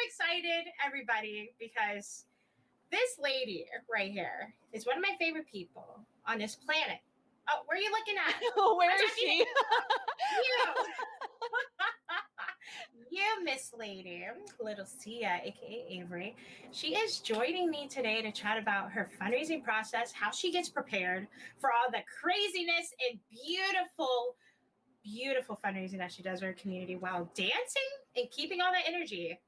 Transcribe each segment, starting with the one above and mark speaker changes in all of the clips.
Speaker 1: Excited, everybody, because this lady right here is one of my favorite people on this planet. Oh, where are you looking at?
Speaker 2: Where is she?
Speaker 1: You. You, Miss Lady, LittleSiha, aka Avery. She is joining me today to chat about her fundraising process, how she gets prepared for all the craziness and beautiful fundraising that she does in her community while dancing and keeping all that energy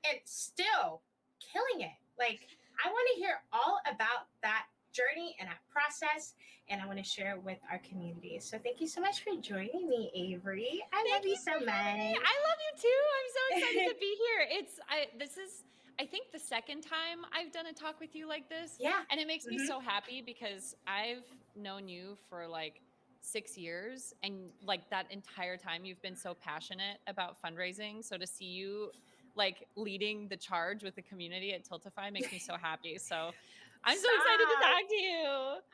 Speaker 1: and still killing it. Like, I want to hear all about that journey and that process, and I want to share it with our community. So thank you so much for joining me, Avery. I love you so much.
Speaker 2: I love you too. I'm so excited to be here. This is I think the second time I've done a talk with you like this.
Speaker 1: Yeah.
Speaker 2: And it makes me so happy because I've known you for like 6 years, and like that entire time you've been so passionate about fundraising. So to see you like leading the charge with the community at Tiltify makes me so happy. So I'm so excited to talk to you.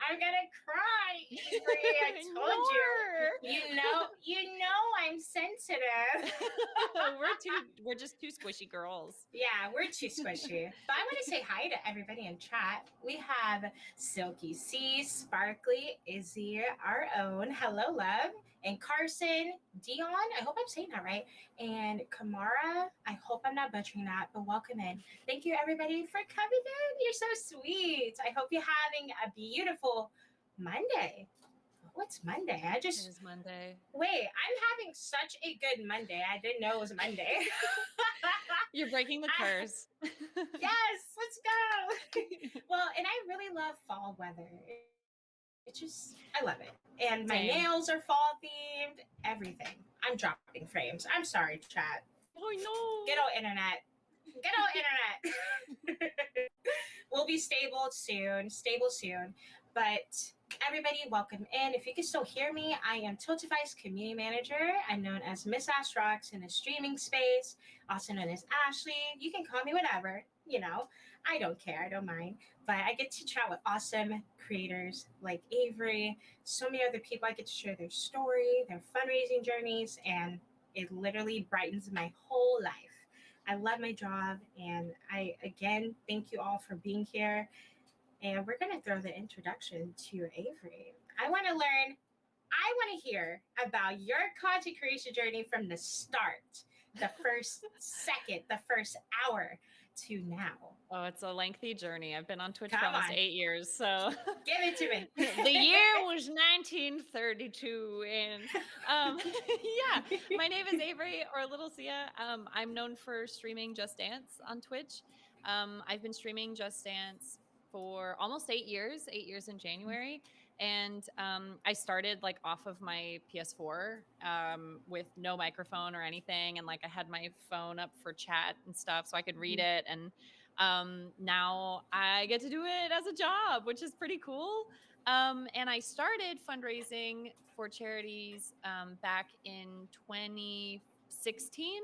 Speaker 1: I'm gonna cry, Avery. I told you. You know I'm sensitive.
Speaker 2: We're just two squishy girls.
Speaker 1: Yeah, we're too squishy. But I want to say hi to everybody in chat. We have Silky C, Sparkly, Izzy, our own. Hello, love. and Carson, Dion, I hope I'm saying that right, and Kamara, I hope I'm not butchering that, but welcome in. Thank you everybody for coming in. You're so sweet. I hope you're having a beautiful Monday. What's Monday? I
Speaker 2: It
Speaker 1: just
Speaker 2: is Monday.
Speaker 1: wait. I'm having such a good Monday. I didn't know it was Monday.
Speaker 2: You're breaking the
Speaker 1: I,
Speaker 2: curse.
Speaker 1: yes, let's go. Well, and I really love fall weather. It just, I love it. And my
Speaker 2: Same.
Speaker 1: nails are fall themed. Everything. I'm dropping frames. I'm sorry, chat.
Speaker 2: Oh
Speaker 1: Good old internet. Good old internet. We'll be stable soon. Stable soon. But everybody, welcome in. If you can still hear me, I am Tiltify's community manager. I'm known as Miss Ash Rocks in the streaming space, also known as Ashley. You can call me whatever, I don't care. I don't mind. But I get to chat with awesome creators like Avery, so many other people. I get to share their story, their fundraising journeys, and it literally brightens my whole life. I love my job, and I again thank you all for being here. And we're gonna throw the introduction to Avery. I want to learn. I want to hear about your content creation journey from the start, the first second, the first hour to now.
Speaker 2: Oh, it's a lengthy journey. I've been on Twitch for
Speaker 1: Come
Speaker 2: almost
Speaker 1: on,
Speaker 2: 8 years, so
Speaker 1: give it to me.
Speaker 2: the year was 1932, and yeah, my name is Avery or LittleSiha. I'm known for streaming Just Dance on Twitch. I've been streaming Just Dance for almost 8 years, 8 years in January. And I started like off of my PS4 with no microphone or anything. And like I had my phone up for chat and stuff so I could read it. And now I get to do it as a job, which is pretty cool. And I started fundraising for charities back in 2016.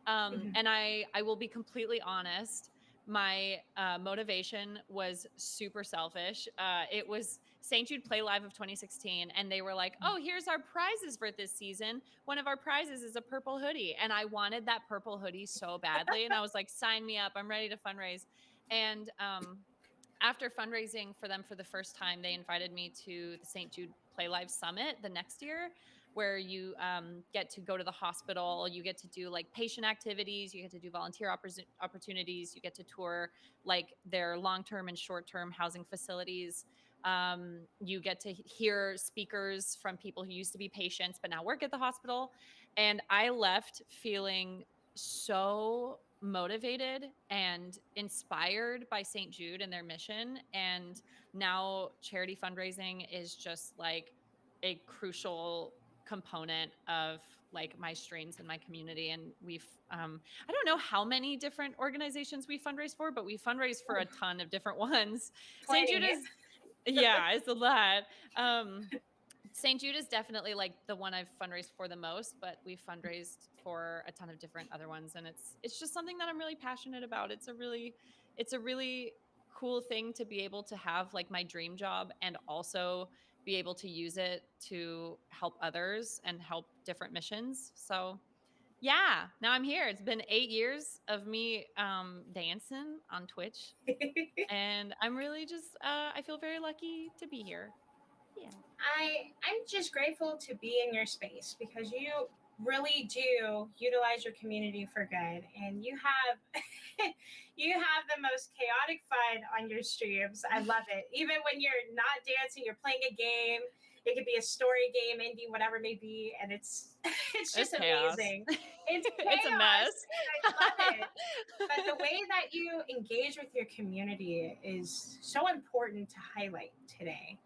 Speaker 2: And I will be completely honest. My motivation was super selfish. It was St. Jude Play Live of 2016, and they were like, "Oh, here's our prizes for this season. One of our prizes is a purple hoodie," and I wanted that purple hoodie so badly, and I was like, "Sign me up! I'm ready to fundraise." And after fundraising for them for the first time, they invited me to the St. Jude Play Live Summit the next year, where you get to go to the hospital. You get to do like patient activities. You get to do volunteer opportunities. You get to tour like their long-term and short-term housing facilities. You get to hear speakers from people who used to be patients but now work at the hospital. And I left feeling so motivated and inspired by St. Jude and their mission. And now charity fundraising is just like a crucial component of like my streams and my community. And we've I don't know how many different organizations we fundraise for, but we fundraise for a ton of different ones. St. Jude
Speaker 1: Plenty.
Speaker 2: is, yeah, it's a lot. um St. Jude is definitely like the one I've fundraised for the most, but we've fundraised for a ton of different other ones, and it's just something that I'm really passionate about. It's a really cool thing to be able to have like my dream job and also be able to use it to help others and help different missions. So yeah, now I'm here. It's been 8 years of me dancing on Twitch, and I'm really just I feel very lucky to be here. Yeah.
Speaker 1: I'm just grateful to be in your space because you really do utilize your community for good, and you have you have the most chaotic fun on your streams. I love it. Even when you're not dancing, you're playing a game. It could be a story game, indie, whatever it may be, and it's it's
Speaker 2: It's
Speaker 1: just
Speaker 2: chaos.
Speaker 1: amazing. It's
Speaker 2: It's a mess.
Speaker 1: chaos, and I love it. But the way that you engage with your community is so important to highlight today.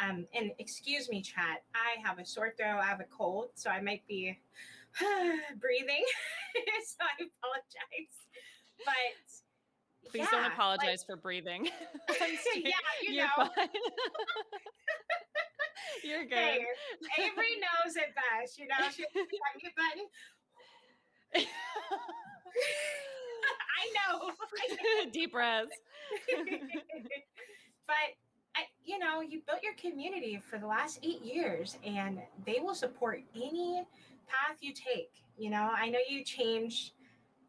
Speaker 1: And excuse me, chat. I have a sore throat. I have a cold, so I might be breathing. So I apologize. But
Speaker 2: Please don't
Speaker 1: yeah, like
Speaker 2: apologize for breathing on stream.
Speaker 1: yeah,
Speaker 2: You're fine. You're
Speaker 1: hey,
Speaker 2: good.
Speaker 1: Avery knows it best. She that mute button. I know.
Speaker 2: Deep breaths.
Speaker 1: But you built your community for the last 8 years, and they will support any path you take. I know you changed.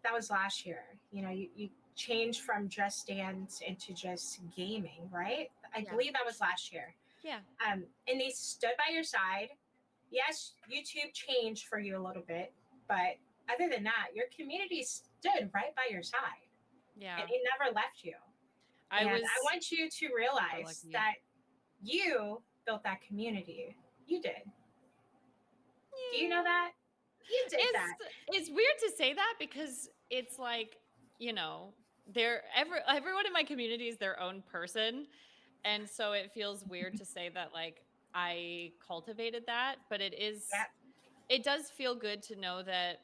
Speaker 1: That was last year. You changed from Just Dance into just gaming, right? I
Speaker 2: Yeah.
Speaker 1: believe that was last year.
Speaker 2: Yeah.
Speaker 1: And they stood by your side. yes, YouTube changed for you a little bit, but other than that, your community stood right by your side and
Speaker 2: Yeah.
Speaker 1: it never left you.
Speaker 2: I
Speaker 1: And I
Speaker 2: was
Speaker 1: want you to
Speaker 2: super
Speaker 1: realize
Speaker 2: lucky.
Speaker 1: that you built that community. You did. Do you know
Speaker 2: Yeah.
Speaker 1: that? You did
Speaker 2: It's
Speaker 1: that.
Speaker 2: it's weird to say that because it's like, they're everyone in my community is their own person. And so it feels weird to say that like I cultivated that, but
Speaker 1: Yep.
Speaker 2: it does feel good to know that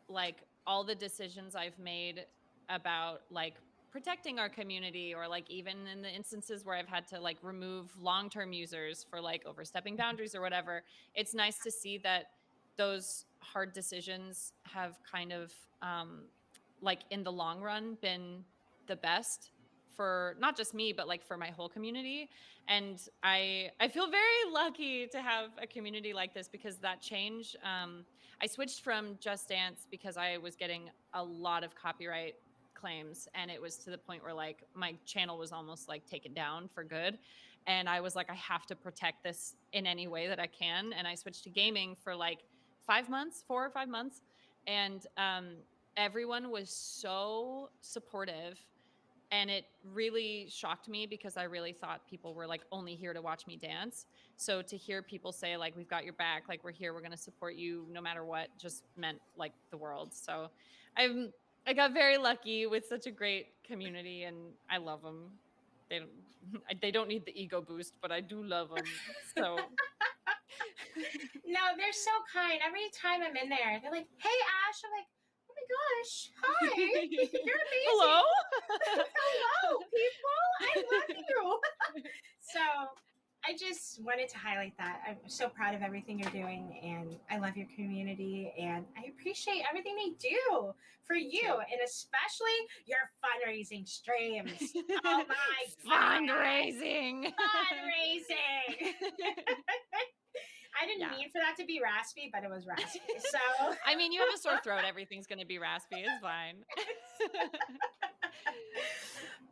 Speaker 2: like all the decisions I've made about like protecting our community, or like even in the instances where I've had to like remove long-term users for like overstepping boundaries or whatever, it's nice to see that those hard decisions have kind of like in the long run been the best for not just me but like for my whole community. And I feel very lucky to have a community like this, because that change, I switched from Just Dance because I was getting a lot of copyright claims, and it was to the point where like my channel was almost like taken down for good, and I was like I have to protect this in any way that I can. And I switched to gaming for like 5 months, 4 or 5 months, and everyone was so supportive, and it really shocked me because I really thought people were like only here to watch me dance. So to hear people say like we've got your back, like we're here, we're going to support you no matter what, just meant like the world. So I'm I got very lucky with such a great community, and I love them. They don't they don't need the ego boost, but I do love them. So
Speaker 1: No, they're so kind. Every time I'm in there, they're like, "Hey, Ash." I'm like, "Oh my gosh, hi! You're
Speaker 2: hello.
Speaker 1: amazing. Hello, people. I love you." So I just wanted to highlight that. I'm so proud of everything you're doing, and I love your community, and I appreciate everything they do for
Speaker 2: Me
Speaker 1: you,
Speaker 2: too.
Speaker 1: and especially your fundraising streams. Oh my god,
Speaker 2: Fundraising.
Speaker 1: fundraising! I didn't
Speaker 2: Yeah.
Speaker 1: mean for that to be raspy, but it was raspy. So,
Speaker 2: I mean, you have a sore throat, everything's gonna be raspy, it's fine.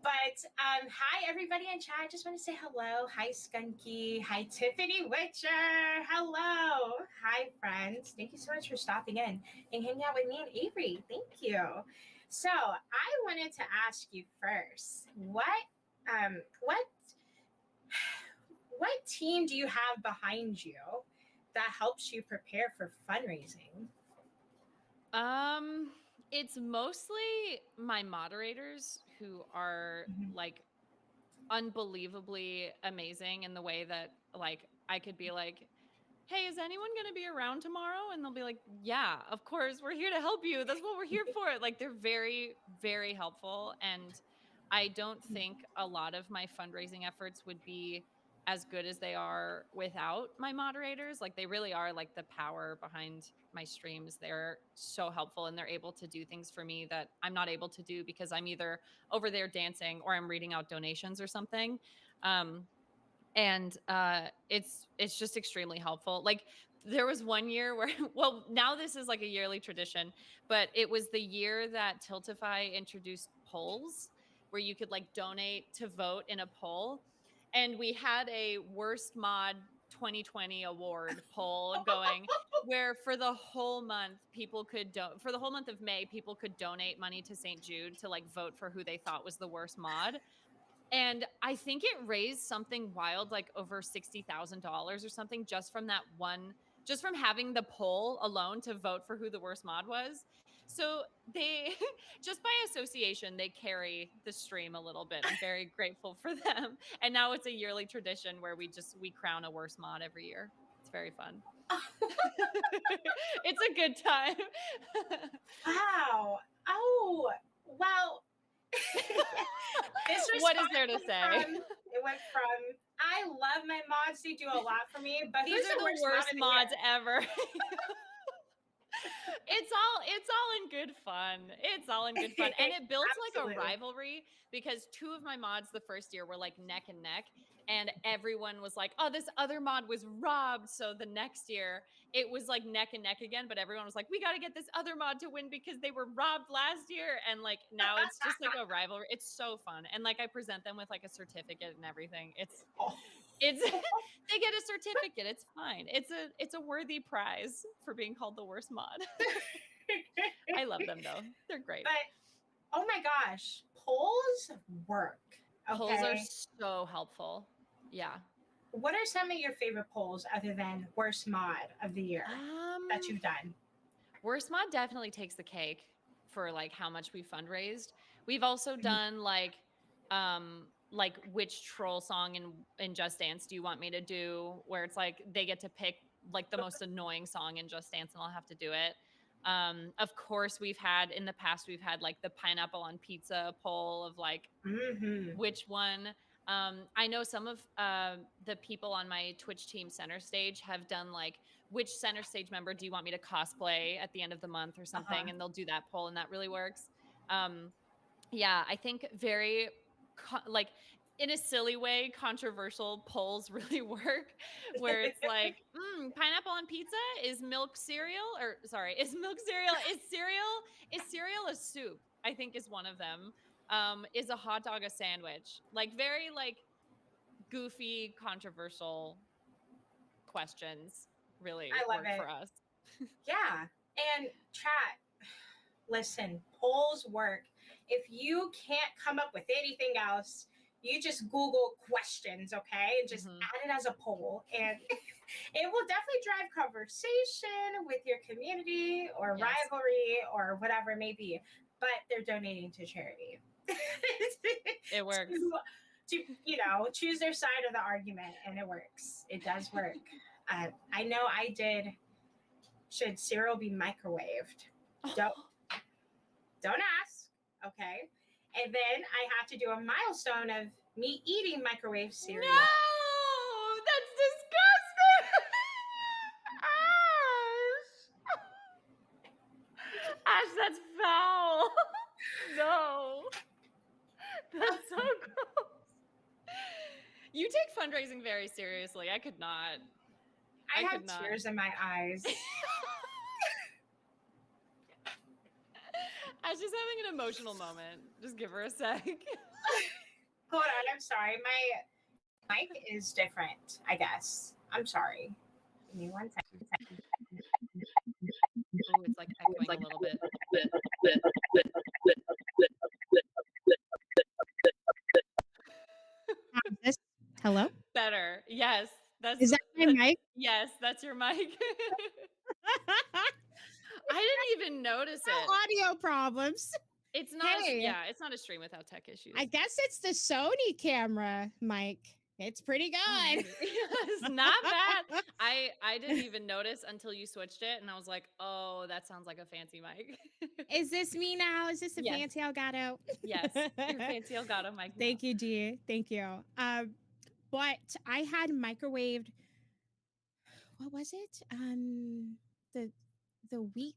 Speaker 1: but hi everybody in chat. I just want to say hello. Hi Skunky. Hi Tiffany Witcher. Hello. Hi friends. Thank you so much for stopping in and hanging out with me and Avery. Thank you. So I wanted to ask you first, what team do you have behind you that helps you prepare for fundraising?
Speaker 2: Um, it's mostly my moderators who are,
Speaker 1: Mhm.
Speaker 2: like, unbelievably amazing in the way that, like, I could be like, "Hey, is anyone gonna be around tomorrow?" And they'll be like, "Yeah, of course, we're here to help you. That's what we're here for." Like, they're very, very helpful, and I don't think a lot of my fundraising efforts would be as good as they are without my moderators. Like, they really are, like, the power behind my streams. They're so helpful, and they're able to do things for me that I'm not able to do because I'm either over there dancing or I'm reading out donations or something. Um, and it's just extremely helpful. Like, there was one year where well, now this is like a yearly tradition, but it was the year that Tiltify introduced polls where you could like donate to vote in a poll, and we had a worst mod 2020 award poll going, where for the whole month for the whole month of May people could donate money to St. Jude to like vote for who they thought was the worst mod. And I think it raised something wild, like over $60,000 or something, just from that one, just from having the poll alone to vote for who the worst mod was. So they, just by association, they carry the stream a little bit. I'm very grateful for them. And now it's a yearly tradition where we crown a worst mod every year. It's very fun. It's a good time.
Speaker 1: Wow. Oh, well, this
Speaker 2: What is
Speaker 1: response
Speaker 2: there to say?
Speaker 1: went from I love my mods, they do a lot for me, but
Speaker 2: These
Speaker 1: who's
Speaker 2: are
Speaker 1: the
Speaker 2: the
Speaker 1: worst mod
Speaker 2: worst
Speaker 1: of the
Speaker 2: mods
Speaker 1: year?
Speaker 2: ever. It's all in good fun. It's all in good fun. And it built like a
Speaker 1: Absolutely.
Speaker 2: rivalry because two of my mods the first year were like neck and neck, and everyone was like, "Oh, this other mod was robbed." So the next year it was like neck and neck again, but everyone was like, "We got to get this other mod to win because they were robbed last year." And like now it's just like a rivalry. It's so fun. And like I present them with like a certificate and everything.
Speaker 1: Oh.
Speaker 2: It's they get a certificate. It's fine. It's a worthy prize for being called the worst mod. I love them though. They're great.
Speaker 1: But oh my gosh, polls work.
Speaker 2: Polls are
Speaker 1: Okay.
Speaker 2: so helpful. Yeah.
Speaker 1: What are some of your favorite polls other than worst mod of the year that
Speaker 2: Um
Speaker 1: you've done?
Speaker 2: Worst mod definitely takes the cake for like how much we fundraised. We've also
Speaker 1: Mhm.
Speaker 2: done like which troll song in Just Dance do you want me to do, where it's like they get to pick like the most annoying song in Just Dance and I'll have to do it. Of course we've had in the past we've had like the pineapple on pizza poll of like
Speaker 1: Mhm.
Speaker 2: which one. I know some of the people on my Twitch team center stage have done like which center stage member do you want me to cosplay at the end of the month or
Speaker 1: Uh-huh.
Speaker 2: something, and they'll do that poll, and that really works. Um, yeah, I think very like in a silly way, controversial polls really work, where it's like, pineapple on pizza is milk cereal, or sorry, is milk cereal is cereal a soup? I think is one of them. Is a hot dog a sandwich? Like very like goofy, controversial questions really
Speaker 1: I love
Speaker 2: work
Speaker 1: it.
Speaker 2: for us.
Speaker 1: Yeah. And chat, listen, polls work. If you can't come up with anything else, you just Google questions, okay? And just
Speaker 2: Mhm.
Speaker 1: add it as a poll. And it will definitely drive conversation with your community or
Speaker 2: Yes.
Speaker 1: rivalry or whatever it may be. But they're donating to charity.
Speaker 2: It works.
Speaker 1: to choose their side of the argument, and it works. It does work. I know I did. Should cereal be microwaved? Don't don't ask. Okay. And then I have to do a milestone of me eating microwave cereal.
Speaker 2: No! That's disgusting! Ash! Ash, that's foul! No! That's so gross. You take fundraising very seriously. I could not.
Speaker 1: I
Speaker 2: I
Speaker 1: have
Speaker 2: could not.
Speaker 1: tears in my eyes.
Speaker 2: Ash is having an emotional moment. Just give her a sec.
Speaker 1: Hold on, I'm sorry. My mic is different, I guess. I'm sorry. Give me one second.
Speaker 2: Oh, it's like echoing a little bit.
Speaker 3: This hello?
Speaker 2: Better. Yes.
Speaker 3: Is that my
Speaker 2: That's
Speaker 3: mic?
Speaker 2: yes, that's your mic. I didn't even notice it.
Speaker 3: No audio problems.
Speaker 2: It's not
Speaker 3: Hey,
Speaker 2: yeah, it's not a stream without tech issues.
Speaker 3: I guess it's the Sony camera mic. It's pretty
Speaker 2: Oh,
Speaker 3: good.
Speaker 2: maybe. It's not bad. I didn't even notice until you switched it and I was like, "Oh, that sounds like a fancy mic."
Speaker 3: Is this me now? Is this the
Speaker 2: Yes.
Speaker 3: fancy Elgato?
Speaker 2: Yes. Your fancy Elgato mic now.
Speaker 3: Thank you, G. Thank you. But I had microwaved. What was it? The wheat.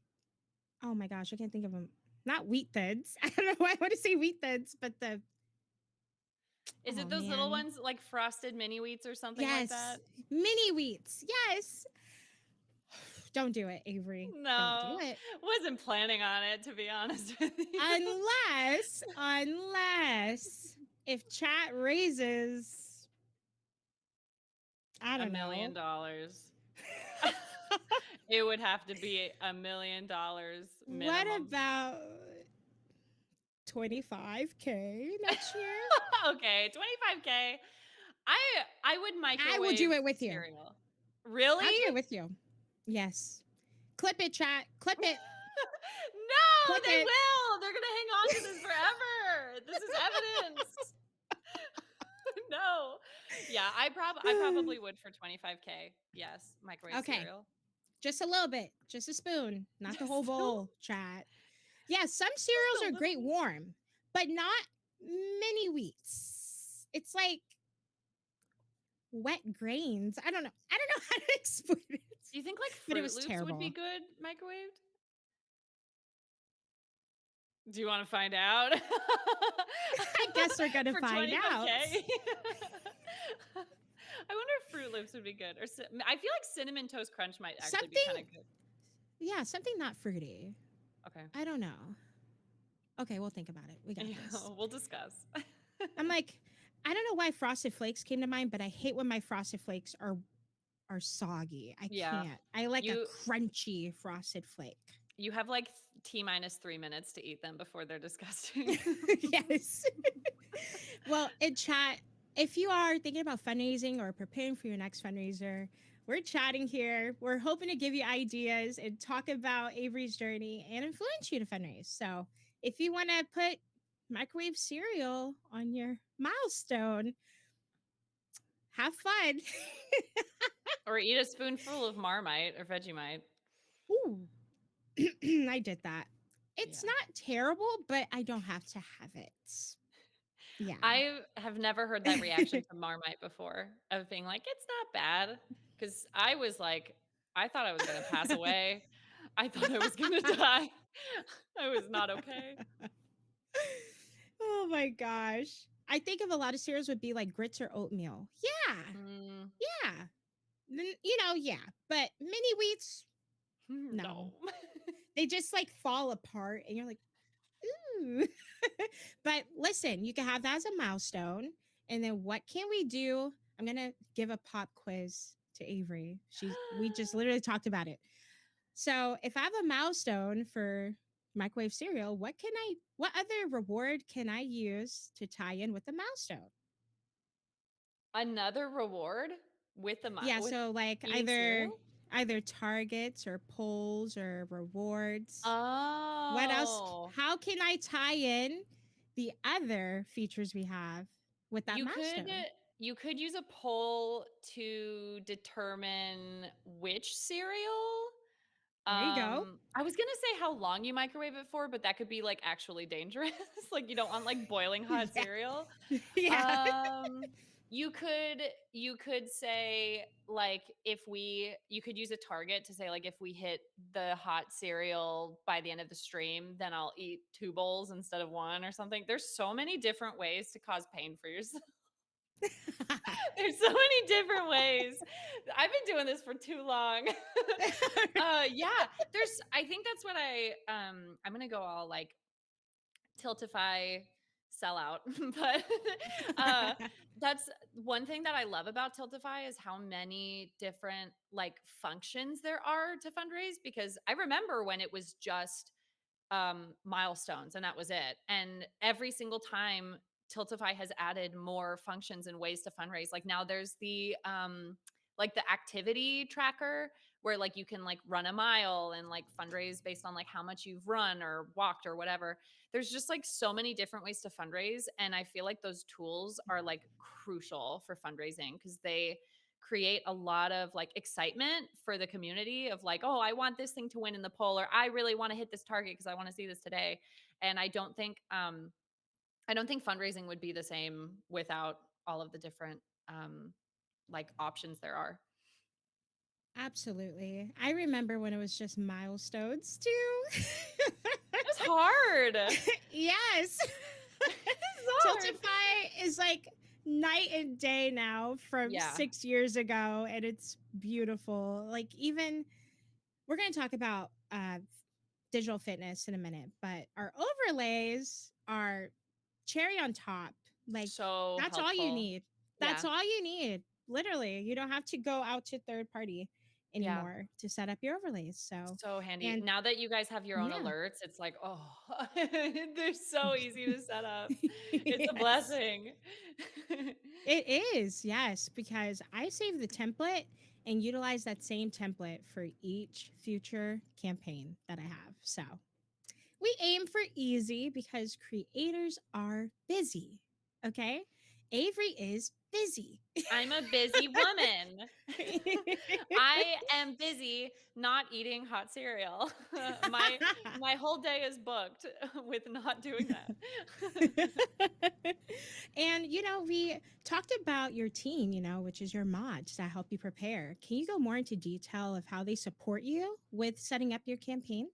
Speaker 3: Oh my gosh, I can't think of them. Not wheat thins. I don't know why I want to say wheat thins, but the
Speaker 2: Is
Speaker 3: oh
Speaker 2: it those little
Speaker 3: man,
Speaker 2: ones like frosted mini wheats or something like
Speaker 3: yes,
Speaker 2: that?
Speaker 3: mini wheats. Yes. Don't do it, Avery. Don't do
Speaker 2: No.
Speaker 3: it.
Speaker 2: Wasn't planning on it, to be honest with you.
Speaker 3: Unless if chat raises, I
Speaker 2: $1
Speaker 3: don't
Speaker 2: million.
Speaker 3: know.
Speaker 2: It would have to be $1 million
Speaker 3: What
Speaker 2: minimum.
Speaker 3: about 25K next year?
Speaker 2: Okay, 25K. I would
Speaker 3: I will do
Speaker 2: microwave
Speaker 3: it with you.
Speaker 2: cereal. Really?
Speaker 3: I'll do it with you. Yes. Clip it, chat. Clip it.
Speaker 2: No,
Speaker 3: Clip
Speaker 2: they
Speaker 3: it.
Speaker 2: will. They're gonna hang on to this forever. This is evidence. No. Yeah, I probably would for 25K. Yes, microwave
Speaker 3: Okay.
Speaker 2: cereal.
Speaker 3: Just a little bit. Just a spoon. Not the whole
Speaker 2: Just a,
Speaker 3: bowl, chat. Yeah, some
Speaker 2: just
Speaker 3: cereals
Speaker 2: a
Speaker 3: are great
Speaker 2: little.
Speaker 3: warm, but not mini wheats. It's like wet grains. I don't know how to explain it.
Speaker 2: Do you think like
Speaker 3: But it
Speaker 2: Fruit
Speaker 3: was
Speaker 2: Loops would be
Speaker 3: terrible.
Speaker 2: good microwaved? Do you want to find out?
Speaker 3: I guess we're gonna
Speaker 2: For
Speaker 3: find out.
Speaker 2: 25K. I wonder if Fruit Loops would be good. Or I feel like Cinnamon Toast Crunch might actually be kind
Speaker 3: Something,
Speaker 2: of good.
Speaker 3: yeah, something not fruity.
Speaker 2: Okay.
Speaker 3: I don't know. Okay, we'll think about it. We got
Speaker 2: Yeah,
Speaker 3: this.
Speaker 2: we'll discuss.
Speaker 3: I'm like, I don't know why Frosted Flakes came to mind, but I hate when my Frosted Flakes are soggy. I
Speaker 2: Yeah.
Speaker 3: can't. I like a
Speaker 2: You
Speaker 3: crunchy Frosted Flake.
Speaker 2: you have like T minus 3 minutes to eat them before they're disgusting.
Speaker 3: Yes. Well, in chat, if you are thinking about fundraising or preparing for your next fundraiser, we're chatting here. We're hoping to give you ideas and talk about Avery's journey and influence you to fundraise. So if you want to put microwave cereal on your milestone, have fun.
Speaker 2: Or eat a spoonful of Marmite or Vegemite.
Speaker 3: Ooh, I did that. It's
Speaker 2: Yeah.
Speaker 3: not terrible, but I don't have to have it. Yeah.
Speaker 2: I have never heard that reaction to Marmite before of being like, "It's not bad," because I was like, I thought I was gonna pass away. I thought I was gonna die. I was not okay.
Speaker 3: Oh my gosh. I think of a lot of cereals would be like grits or oatmeal. Yeah.
Speaker 2: Mm,
Speaker 3: Yeah. Yeah. But mini wheats, no.
Speaker 2: no.
Speaker 3: They just like fall apart and you're like, ooh. But listen, you can have that as a milestone. And then what can we do? I'm gonna give a pop quiz to Avery. We just literally talked about it. So if I have a milestone for microwave cereal, what other reward can I use to tie in with the milestone?
Speaker 2: Another reward with
Speaker 3: Yeah,
Speaker 2: with
Speaker 3: so like
Speaker 2: eating
Speaker 3: either
Speaker 2: cereal?
Speaker 3: either targets or polls or rewards. What else?
Speaker 2: Oh.
Speaker 3: How can I tie in the other features we have with that
Speaker 2: You could
Speaker 3: milestone?
Speaker 2: you could use a poll to determine which cereal.
Speaker 3: There you go.
Speaker 2: I was gonna say how long you microwave it for, but that could be like actually dangerous. Like you don't want like boiling hot
Speaker 3: Yeah.
Speaker 2: cereal.
Speaker 3: Yeah.
Speaker 2: Um, you could say like if we you could use a target to say like if we hit the hot cereal by the end of the stream, then I'll eat two bowls instead of one or something. There's so many different ways to cause pain for yourself. There's so many different ways. I've been doing this for too long. Yeah, there's I think that's what I'm gonna go all like Tiltify sellout. But uh that's one thing that I love about Tiltify is how many different like functions there are to fundraise because I remember when it was just milestones and that was it. And every single time Tiltify has added more functions and ways to fundraise. Like now there's like the activity tracker where like you can like run a mile and like fundraise based on like how much you've run or walked or whatever. There's just like so many different ways to fundraise and I feel like those tools are like crucial for fundraising because they create a lot of like excitement for the community of like, oh, I want this thing to win in the poll, or I really want to hit this target because I want to see this today. And I don't think fundraising would be the same without all of the different um, like options there are.
Speaker 3: Absolutely. I remember when it was just milestones too.
Speaker 2: It's hard.
Speaker 3: Yes.
Speaker 2: It's hard.
Speaker 3: Tiltify is like night and day now from
Speaker 2: Yeah.
Speaker 3: 6 years ago, and it's beautiful. Like, even we're going to talk about digital fitness in a minute, but our overlays are cherry on top. Like,
Speaker 2: So
Speaker 3: that's all you
Speaker 2: helpful.
Speaker 3: need. That's
Speaker 2: Yeah.
Speaker 3: all you need. Literally, you don't have to go out to third party
Speaker 2: Yeah.
Speaker 3: anymore to set up your overlays. So,
Speaker 2: So handy.
Speaker 3: and
Speaker 2: Now that you guys have your own
Speaker 3: yeah.
Speaker 2: alerts, it's like, oh, they're so easy to set up. It's a
Speaker 3: Yes.
Speaker 2: blessing.
Speaker 3: It is, yes, because I save the template and utilize that same template for each future campaign that I have. So we aim for easy because creators are busy. Okay. Avery is busy.
Speaker 2: I'm a busy woman. I am busy not eating hot cereal. My whole day is booked with not doing that.
Speaker 3: And we talked about your team, which is your mods that help you prepare. Can you go more into detail of how they support you with setting up your campaign?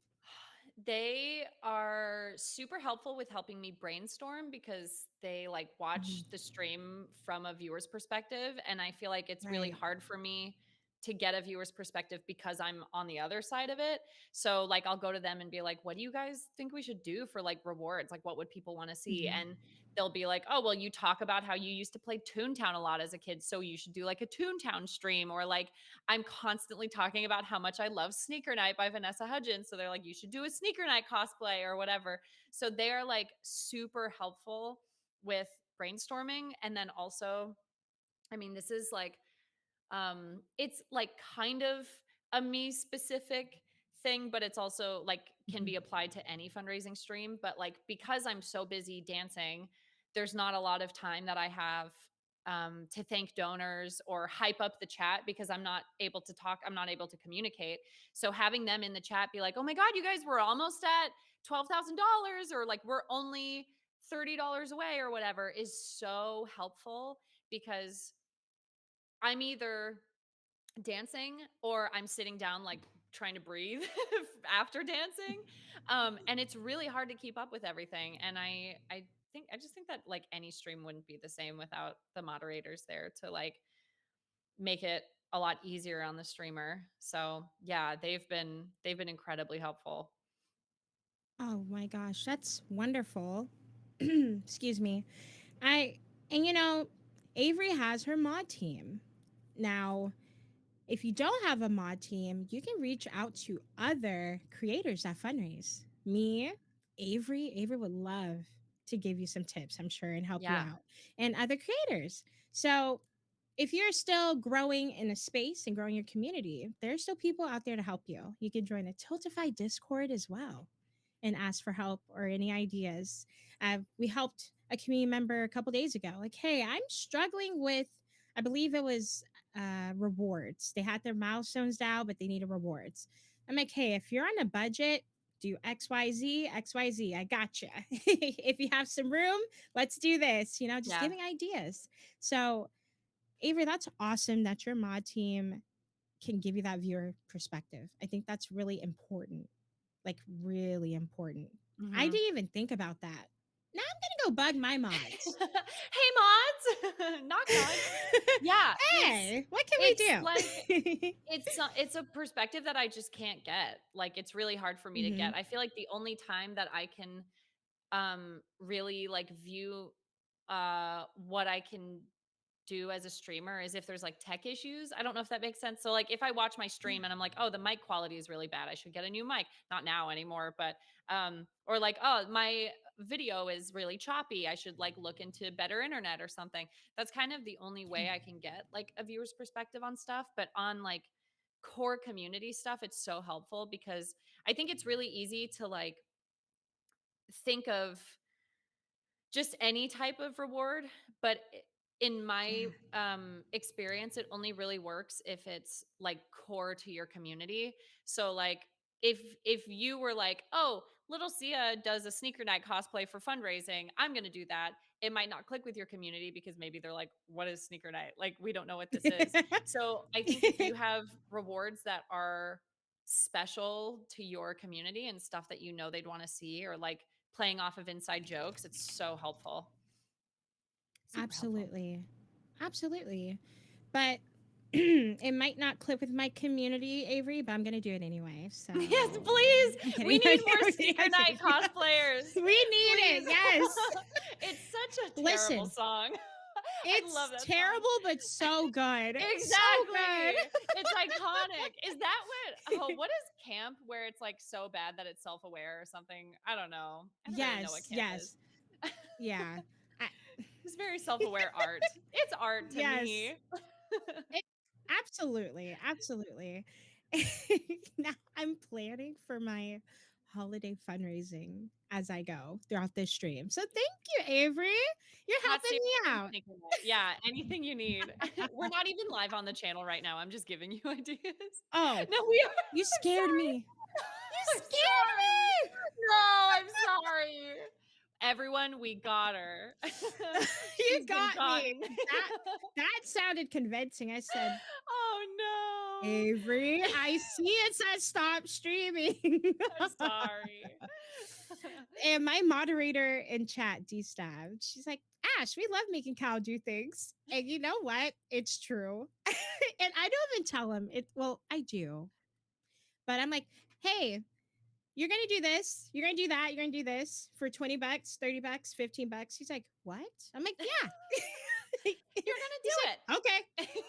Speaker 2: They are super helpful with helping me brainstorm because they like watch
Speaker 3: Mhm.
Speaker 2: the stream from a viewer's perspective. And I feel like it's really
Speaker 3: Right.
Speaker 2: hard for me to get a viewer's perspective because I'm on the other side of it. So like I'll go to them and be like, what do you guys think we should do for like rewards? Like what would people want to see?
Speaker 3: Mhm.
Speaker 2: And they'll be like, oh, well, you talk about how you used to play Toontown a lot as a kid, so you should do like a Toontown stream. Or like, I'm constantly talking about how much I love Sneaker Night by Vanessa Hudgens. So they're like, you should do a Sneaker Night cosplay or whatever. So they are like super helpful with brainstorming. And then also, I mean, this is like, it's like kind of a me specific thing, but it's also like can
Speaker 3: Mhm.
Speaker 2: be applied to any fundraising stream. But like because I'm so busy dancing, there's not a lot of time that I have to thank donors or hype up the chat because I'm not able to talk, I'm not able to communicate. So having them in the chat be like, oh my God, you guys were almost at $12,000, or like we're only $30 away or whatever, is so helpful because I'm either dancing or I'm sitting down like trying to breathe after dancing. And it's really hard to keep up with everything. And I just think that like any stream wouldn't be the same without the moderators there to like make it a lot easier on the streamer. So yeah, they've been incredibly helpful.
Speaker 3: Oh my gosh, that's wonderful. Excuse me. I and Avery has her mod team. Now, if you don't have a mod team, you can reach out to other creators that fundraise. Me, Avery would love to give you some tips, I'm sure, and help you
Speaker 2: Yeah.
Speaker 3: out. And other creators. So if you're still growing in a space and growing your community, there's still people out there to help you. You can join the Tiltify Discord as well and ask for help or any ideas. We helped a community member a couple days ago. Like, hey, I'm struggling with, I believe it was rewards. They had their milestones down, but they needed rewards. I'm like, hey, if you're on a budget, do XYZ, XYZ. I gotcha. If you have some room, let's do this. Just
Speaker 2: Yeah.
Speaker 3: giving ideas. So, Avery, that's awesome that your mod team can give you that viewer perspective. I think that's really important, like really important. I
Speaker 2: Mhm.
Speaker 3: didn't even think about that. Now I'm gonna go bug my mods.
Speaker 2: Hey mods, knock knock. Yeah,
Speaker 3: Hey, what can we
Speaker 2: it's like
Speaker 3: do?
Speaker 2: it's a perspective that I just can't get. Like it's really hard for me to
Speaker 3: Hmm.
Speaker 2: get. I feel like the only time that I can really like view what I can do as a streamer is if there's like tech issues. I don't know if that makes sense. So like if I watch my
Speaker 3: Yeah.
Speaker 2: stream and I'm like, "Oh, the mic quality is really bad. I should get a new mic." Not now anymore, but or like, "Oh, my video is really choppy. I should like look into better internet or something." That's kind of the only way I can get like a viewer's perspective on stuff, but on like core community stuff, it's so helpful because I think it's really easy to like think of just any type of reward, but in my
Speaker 3: Yeah.
Speaker 2: experience it only really works if it's like core to your community. So like if you were like, oh, little Sia does a sneaker night cosplay for fundraising, I'm going to do that, it might not click with your community because maybe they're like, what is sneaker night, like we don't know what this is. So I think if you have rewards that are special to your community and stuff that you know they'd want to see, or like playing off of inside jokes, it's so helpful. Super helpful.
Speaker 3: Absolutely. Absolutely. But it might not clip with my community, Avery, but I'm going to do it anyway. So
Speaker 2: Yes, please.
Speaker 3: I'm
Speaker 2: We
Speaker 3: kidding.
Speaker 2: need more sneaker
Speaker 3: I'm
Speaker 2: night
Speaker 3: kidding.
Speaker 2: cosplayers.
Speaker 3: We need
Speaker 2: Please.
Speaker 3: it. Yes.
Speaker 2: It's such a terrible
Speaker 3: Listen,
Speaker 2: song. I love
Speaker 3: it's
Speaker 2: that song.
Speaker 3: terrible, but so good. So good.
Speaker 2: Exactly. It's iconic. Is that what is camp, where it's like so bad that it's self-aware or something? I don't know. I don't really know what
Speaker 3: Yes.
Speaker 2: camp is.
Speaker 3: Yes. Yeah. I,
Speaker 2: It's very self-aware art. It's art to
Speaker 3: yes.
Speaker 2: me.
Speaker 3: It, absolutely. Absolutely. Now I'm planning for my holiday fundraising as I go throughout this stream. So thank you, Avery. You're
Speaker 2: Hot
Speaker 3: helping
Speaker 2: soup
Speaker 3: me
Speaker 2: and
Speaker 3: out.
Speaker 2: sneaker night. Yeah, anything you need. We're not even live on the channel right now. I'm just giving you ideas.
Speaker 3: Oh,
Speaker 2: No, we are.
Speaker 3: you
Speaker 2: I'm
Speaker 3: scared
Speaker 2: sorry.
Speaker 3: me. You
Speaker 2: I'm
Speaker 3: scared
Speaker 2: sorry.
Speaker 3: me.
Speaker 2: No, I'm sorry. Everyone, we got her.
Speaker 3: You
Speaker 2: She's been
Speaker 3: got me.
Speaker 2: gotten.
Speaker 3: That sounded convincing. I said,
Speaker 2: Oh
Speaker 3: Avery,
Speaker 2: no.
Speaker 3: I see it says stop streaming.
Speaker 2: I'm sorry.
Speaker 3: And my moderator in chat, D Stab, she's like, Ash, we love making Cal do things. And you know what? It's true. And I don't even tell him it. Well, I do. But I'm like, hey, you're gonna do this, you're gonna do that, you're gonna do this for 20 bucks, 30 bucks, 15 bucks. He's like, what? I'm like, yeah.
Speaker 2: You're
Speaker 3: He's like, okay.
Speaker 2: gonna do it.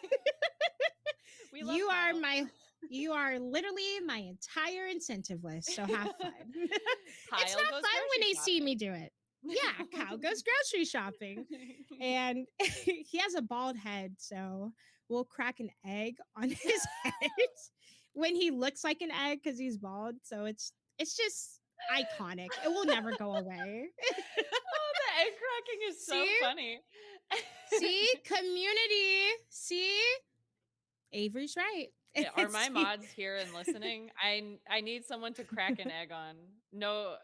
Speaker 2: We love
Speaker 3: You are
Speaker 2: Kyle.
Speaker 3: my you are literally my entire incentive list. So have fun. It's
Speaker 2: Kyle
Speaker 3: not
Speaker 2: goes
Speaker 3: fun when
Speaker 2: grocery
Speaker 3: they see me
Speaker 2: shopping.
Speaker 3: do it. Yeah, Kyle goes grocery shopping. And he has a bald head, so we'll crack an egg on his head when he looks like an egg because he's bald. So it's just iconic. It will never go away.
Speaker 2: Oh, the egg cracking is so
Speaker 3: See?
Speaker 2: funny.
Speaker 3: See? Community. See? Avery's right.
Speaker 2: Yeah, are my
Speaker 3: See?
Speaker 2: mods here and listening? I need someone to crack an egg on. No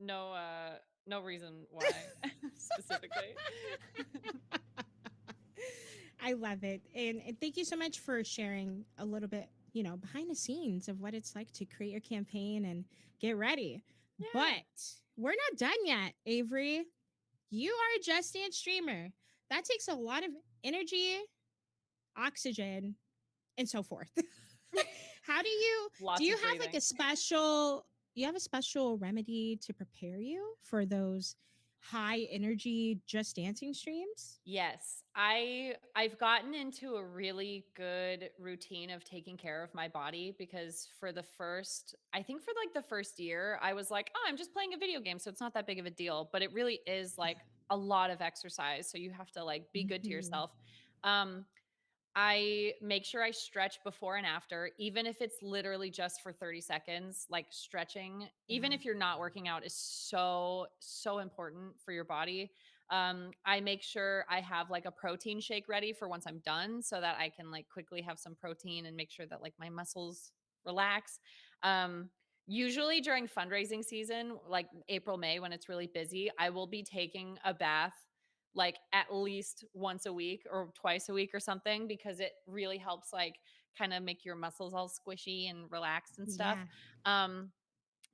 Speaker 2: no reason why specifically.
Speaker 3: I love it. And thank you so much for sharing a little bit, behind the scenes of what it's like to create your campaign and get ready.
Speaker 2: Yeah.
Speaker 3: But we're not done yet, Avery. You are a Just Dance streamer. That takes a lot of energy, oxygen, and so forth. How do
Speaker 2: Lots
Speaker 3: you
Speaker 2: of
Speaker 3: have like
Speaker 2: breathing.
Speaker 3: you have a special remedy to prepare you for those high energy Just Dancing streams?
Speaker 2: Yes, I've gotten into a really good routine of taking care of my body because for the first I think for like the first year, I was like, "Oh, I'm just playing a video game, so it's not that big of a deal." But it really is like a lot of exercise, so you have to like be good to
Speaker 3: Mhm.
Speaker 2: yourself. Um I make sure I stretch before and after, even if it's literally just for 30 seconds. Like stretching, even
Speaker 3: Yeah.
Speaker 2: if you're not working out, is so, so important for your body. I make sure I have like a protein shake ready for once I'm done so that I can like quickly have some protein and make sure that like my muscles relax. Um, Usually during fundraising season, like April, May, when it's really busy, I will be taking a bath like at least once a week or twice a week or something because it really helps like kind of make your muscles all squishy and relaxed and stuff.
Speaker 3: Yeah.
Speaker 2: Um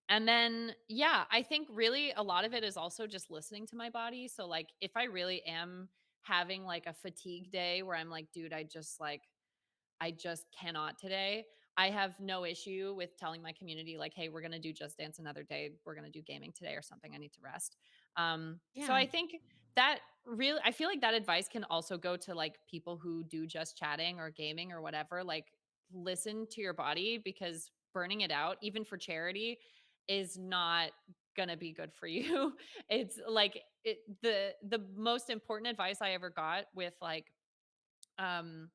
Speaker 2: and then yeah, I think really a lot of it is also just listening to my body. So like if I really am having like a fatigue day where I'm like, dude, I just cannot today. I have no issue with telling my community, like, hey, we're going to do Just Dance another day. We're going to do gaming today or something. I need to rest. So
Speaker 3: Yeah.
Speaker 2: I think that really, I feel like that advice can also go to like people who do just chatting or gaming or whatever. Like, listen to your body because burning it out, even for charity, is not going to be good for you. It's like the most important advice I ever got with like, um,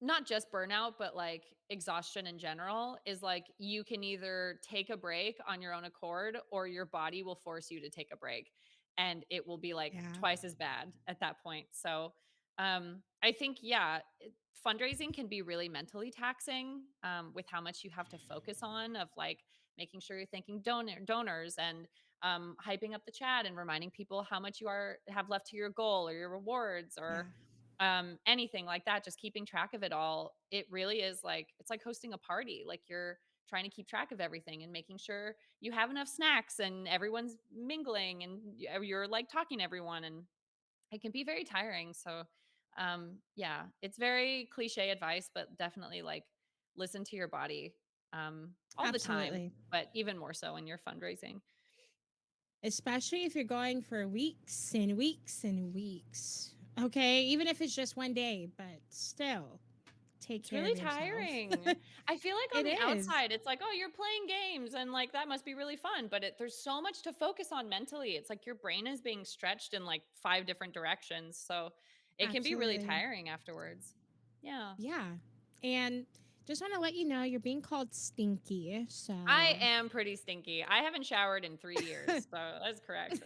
Speaker 2: not just burnout, but like exhaustion in general is like you can either take a break on your own accord or your body will force you to take a break and it will be like
Speaker 3: Yeah.
Speaker 2: twice as bad at that point. So I think yeah, fundraising can be really mentally taxing with how much you have to focus on of like making sure you're thanking donors and hyping up the chat and reminding people how much you are have left to your goal or your rewards or
Speaker 3: Yeah.
Speaker 2: anything like that, just keeping track of it all. It really is like it's like hosting a party. Like you're trying to keep track of everything and making sure you have enough snacks and everyone's mingling and you're like talking to everyone and it can be very tiring. So yeah, it's very cliche advice, but definitely like listen to your body all the time,
Speaker 3: Absolutely.
Speaker 2: but even more so when you're fundraising.
Speaker 3: Especially if you're going for weeks and weeks and weeks. Okay, even if it's just one day, but still take
Speaker 2: It's
Speaker 3: care
Speaker 2: really
Speaker 3: of yourself.
Speaker 2: tiring. I feel like on
Speaker 3: It
Speaker 2: the
Speaker 3: is.
Speaker 2: outside, it's like, oh, you're playing games and like that must be really fun. But there's so much to focus on mentally. It's like your brain is being stretched in like five different directions. So it can be really
Speaker 3: Absolutely.
Speaker 2: tiring afterwards. Yeah.
Speaker 3: Yeah. And just want to let you know you're being called stinky.
Speaker 2: I
Speaker 3: So
Speaker 2: am pretty stinky. I haven't showered in 3 years. So that's correct.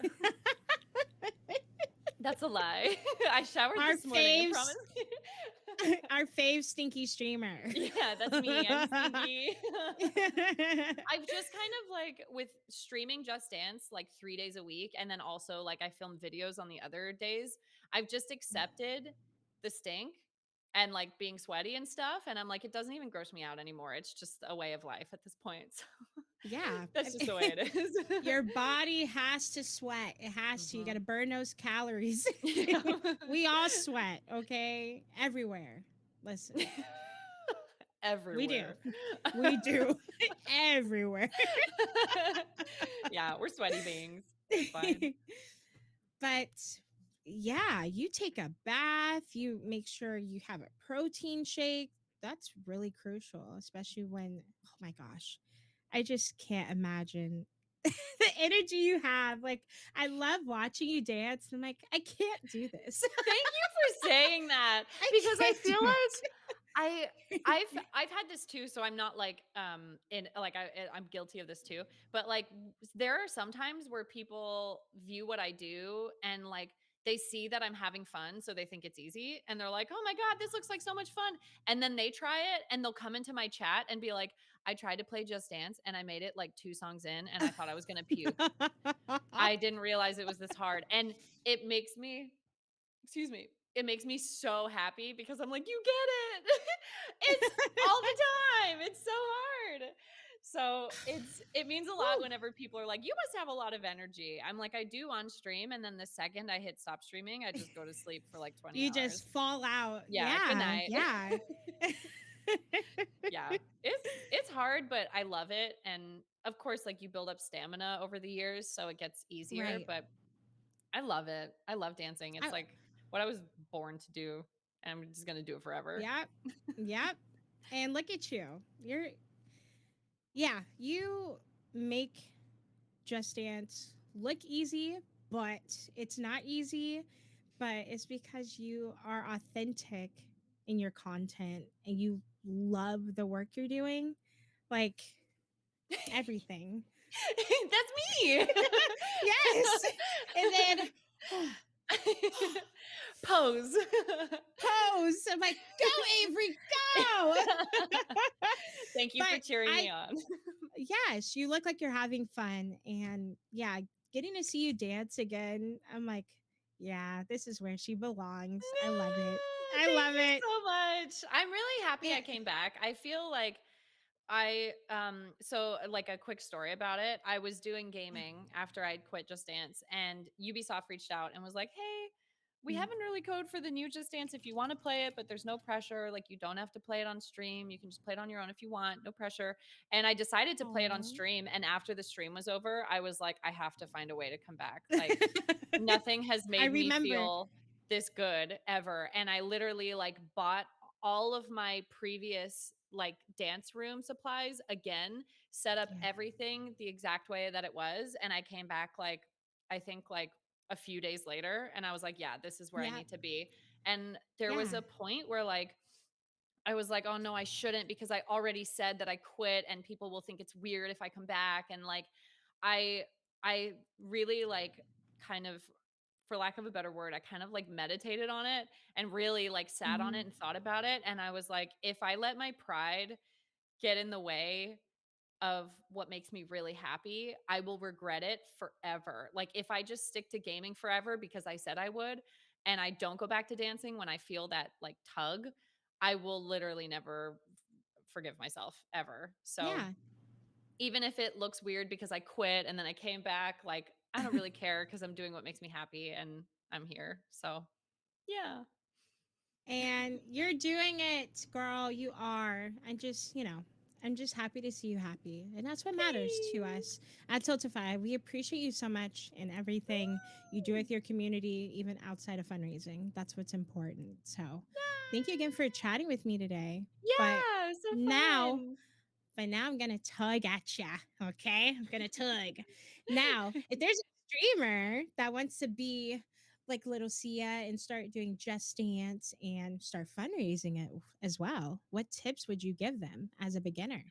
Speaker 2: That's a lie. I showered
Speaker 3: our
Speaker 2: this morning, I
Speaker 3: faves
Speaker 2: promise.
Speaker 3: our fave stinky streamer.
Speaker 2: Yeah, that's me. I'm stinky. I've just kind of like with streaming Just Dance like 3 days a week, and then also like I film videos on the other days. I've just accepted the stink and like being sweaty and stuff. And I'm like, it doesn't even gross me out anymore. It's just a way of life at this point. So
Speaker 3: Yeah.
Speaker 2: that's just the way it is.
Speaker 3: Your body has to sweat. It has to. You got to
Speaker 2: Mhm.
Speaker 3: burn those calories.
Speaker 2: Yeah.
Speaker 3: We all sweat, okay? Everywhere. Listen. We do.
Speaker 2: everywhere.
Speaker 3: We do. Everywhere.
Speaker 2: Yeah, we're sweaty beings. It's fine.
Speaker 3: But yeah, you take a bath, you make sure you have a protein shake. That's really crucial, especially when, oh my gosh, I just can't imagine the energy you have. Like, I love watching you dance. I'm like, I can't do this.
Speaker 2: Thank you for saying that
Speaker 3: I
Speaker 2: because I
Speaker 3: can't do
Speaker 2: feel
Speaker 3: it.
Speaker 2: like I I've had this too, so I'm not like in like I'm guilty of this too. But like there are some times where people view what I do and like they see that I'm having fun, so they think it's easy and they're like, "Oh my god, this looks like so much fun." And then they try it and they'll come into my chat and be like, "I tried to play Just Dance and I made it like 2 songs in and I thought I was going to puke. I didn't realize it was this hard." And it makes me excuse me, it makes me so happy because I'm like, "You get it." It's all the time. It's so hard. So, it means a lot
Speaker 3: Woo.
Speaker 2: whenever people are like, "You must have a lot of energy." I'm like, "I do on stream," and then the second I hit stop streaming, I just go to sleep for like 20
Speaker 3: You
Speaker 2: hours.
Speaker 3: just fall out.
Speaker 2: Yeah, good
Speaker 3: Yeah.
Speaker 2: night.
Speaker 3: Yeah.
Speaker 2: Yeah. It's hard, but I love it, and of course, like, you build up stamina over the years, so it gets easier,
Speaker 3: Right.
Speaker 2: but I love it. I love dancing. It's
Speaker 3: I,
Speaker 2: like what I was born to do, and I'm just gonna do it forever.
Speaker 3: yep. Yep. And look at you. You're, yeah, you make Just Dance look easy, but it's not easy. But it's because you are authentic in your content and you love the work you're doing. Like everything.
Speaker 2: That's me.
Speaker 3: Yes. And then
Speaker 2: Pose.
Speaker 3: pose. I'm like, go, Avery, go.
Speaker 2: Thank you for
Speaker 3: But
Speaker 2: cheering me
Speaker 3: I,
Speaker 2: on.
Speaker 3: yes, you look like you're having fun. And yeah, getting to see you dance again, I'm like, yeah, this is where she belongs. I love it. I
Speaker 2: Thank
Speaker 3: love
Speaker 2: you
Speaker 3: it.
Speaker 2: so much. I'm really happy
Speaker 3: Yeah.
Speaker 2: I came back. I feel like so like a quick story about it. I was doing
Speaker 3: Yeah.
Speaker 2: gaming after I'd quit Just Dance and Ubisoft reached out and was like, "Hey, we
Speaker 3: Mm.
Speaker 2: have an early code for the new Just Dance if you want to play it, but there's no pressure. Like you don't have to play it on stream. You can just play it on your own if you want. No pressure." And I decided to play it on
Speaker 3: Aw.
Speaker 2: stream and after the stream was over, I was like, I have to find a way to come back. Like nothing has
Speaker 3: I
Speaker 2: made me
Speaker 3: remember.
Speaker 2: feel this good ever. And I literally like bought all of my previous like dance room supplies again, set up
Speaker 3: Yeah.
Speaker 2: everything the exact way that it was. And I came back like, I think like a few days later and I was like, yeah, this is where I
Speaker 3: Yeah.
Speaker 2: need to be. And there was
Speaker 3: Yeah.
Speaker 2: a point where like I was like, "Oh no, I shouldn't because I already said that I quit and people will think it's weird if I come back." And like I I really like kind of for lack of a better word, I kind of like meditated on it and really like sat on
Speaker 3: Mhm.
Speaker 2: it and thought about it and I was like, if I let my pride get in the way of what makes me really happy, I will regret it forever. Like if I just stick to gaming forever because I said I would and I don't go back to dancing when I feel that like tug, I will literally never forgive myself ever. So
Speaker 3: Yeah.
Speaker 2: even if it looks weird because I quit and then I came back, like I don't really care because I'm doing what makes me happy and I'm here. So yeah.
Speaker 3: And you're doing it, girl. You are. I'm just happy to see you happy. And that's what matters to us
Speaker 2: Thanks.
Speaker 3: at Tiltify. We appreciate you so much in everything you do with your community, even outside of fundraising. That's what's important. So thank you again for chatting with me today. But
Speaker 2: Yeah, so
Speaker 3: now,
Speaker 2: fun.
Speaker 3: but now I'm gonna tug at ya. Okay, I'm gonna tug. Now, if there's a streamer that wants to be like Little Sia and start doing Just Dance and start fundraising it as well, what tips would you give them as a beginner?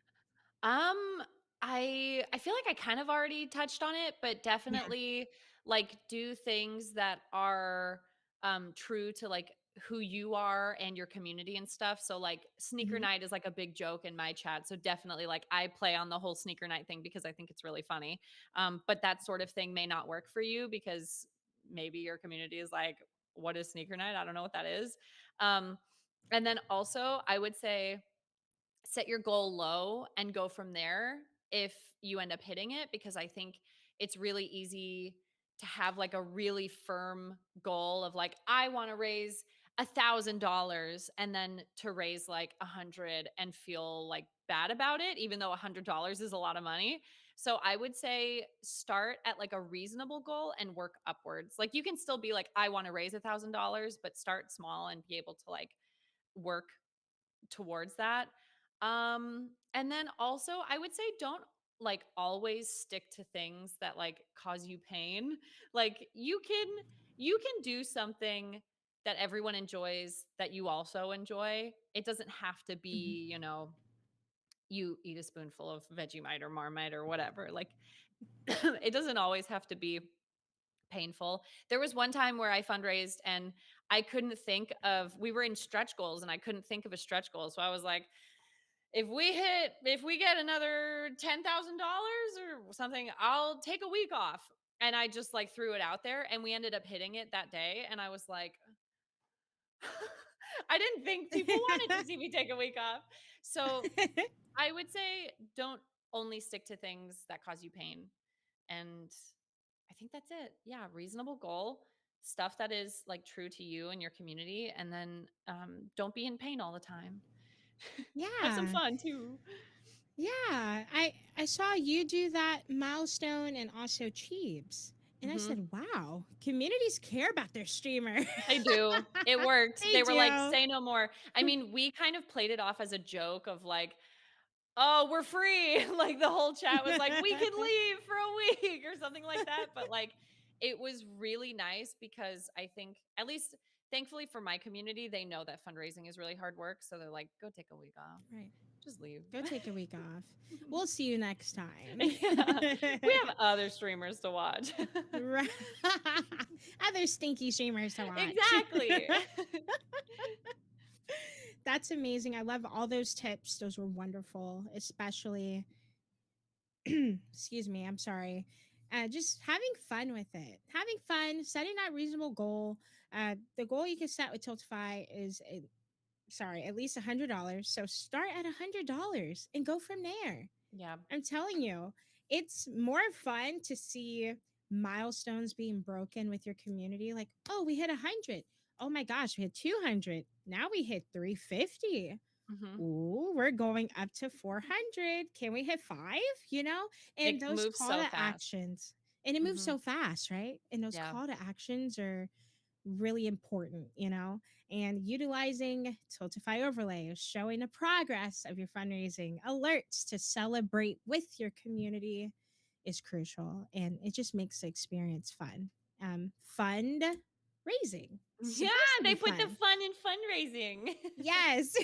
Speaker 2: Um, I feel like I kind of already touched on it, but
Speaker 3: Yeah.
Speaker 2: definitely like do things that are true to like who you are and your community and stuff. So like sneaker
Speaker 3: Hmm.
Speaker 2: night is like a big joke in my chat. So definitely like I play on the whole sneaker night thing because I think it's really funny. But that sort of thing may not work for you because maybe your community is like, what is sneaker night? I don't know what that is. Um, and then also I would say set your goal low and go from there if you end up hitting it because I think it's really easy to have like a really firm goal of like I want to raise $1,000 and then to raise like 100 and feel like bad about it, even though $100 is a lot of money. So I would say start at like a reasonable goal and work upwards. Like you can still be like, I want to raise $1,000, but start small and be able to like work towards that. And then also I would say don't like always stick to things that like cause you pain. Like you can do something that everyone enjoys that you also enjoy. It doesn't have to
Speaker 3: Mhm.
Speaker 2: be, you eat a spoonful of Vegemite or Marmite or whatever. Like it doesn't always have to be painful. There was one time where I fundraised and I couldn't think of we were in stretch goals and I couldn't think of a stretch goal. So I was like, if we get another $10,000 or something, I'll take a week off. And I just like threw it out there and we ended up hitting it that day. And I was like, I didn't think people wanted to see me take a week off. So I would say don't only stick to things that cause you pain. And I think that's it. Yeah, reasonable goal, stuff that is like true to you and your community, and then don't be in pain all the time. Have some
Speaker 3: Yeah.
Speaker 2: fun too.
Speaker 3: Yeah. I saw you do that milestone and also Cheebs. And I
Speaker 2: Hmm.
Speaker 3: said, wow, communities care about their streamer.
Speaker 2: They do. It worked.
Speaker 3: They
Speaker 2: They were like,
Speaker 3: do.
Speaker 2: say no more. I mean, we kind of played it off as a joke of like, oh, we're free. Like the whole chat was like, we can leave for a week or something like that. But like, it was really nice because I think, at least thankfully for my community, they know that fundraising is really hard work. So they're like, go take a week off,
Speaker 3: Right.
Speaker 2: just leave.
Speaker 3: Go take a week off. We'll see you next time.
Speaker 2: Yeah. We have other streamers to watch.
Speaker 3: Right. Other stinky streamers to watch.
Speaker 2: Exactly.
Speaker 3: That's amazing. I love all those tips. Those were wonderful, especially, excuse me, I'm sorry. Just having fun with it. Having fun, setting that reasonable goal. The goal you can set with Tiltify is, sorry, at least $100. So start at $100 and go from there.
Speaker 2: Yeah.
Speaker 3: I'm telling you, it's more fun to see milestones being broken with your community. Like, oh, we hit 100. Oh my gosh, we hit 200. Now we hit 350.
Speaker 2: Hmm.
Speaker 3: Ooh, we're going up to 400. Can we hit five? You know, and
Speaker 2: It
Speaker 3: those
Speaker 2: moves
Speaker 3: call
Speaker 2: so
Speaker 3: to
Speaker 2: fast.
Speaker 3: actions, and it moves
Speaker 2: Hmm.
Speaker 3: so fast, right? And those
Speaker 2: Yeah.
Speaker 3: call to actions are really important, and utilizing Tiltify overlays, showing the progress of your fundraising, alerts to celebrate with your community is crucial. And it just makes the experience fun. Fund raising. It's
Speaker 2: Yeah,
Speaker 3: supposed to
Speaker 2: they
Speaker 3: be
Speaker 2: put the
Speaker 3: fun.
Speaker 2: fun in fundraising.
Speaker 3: Yes.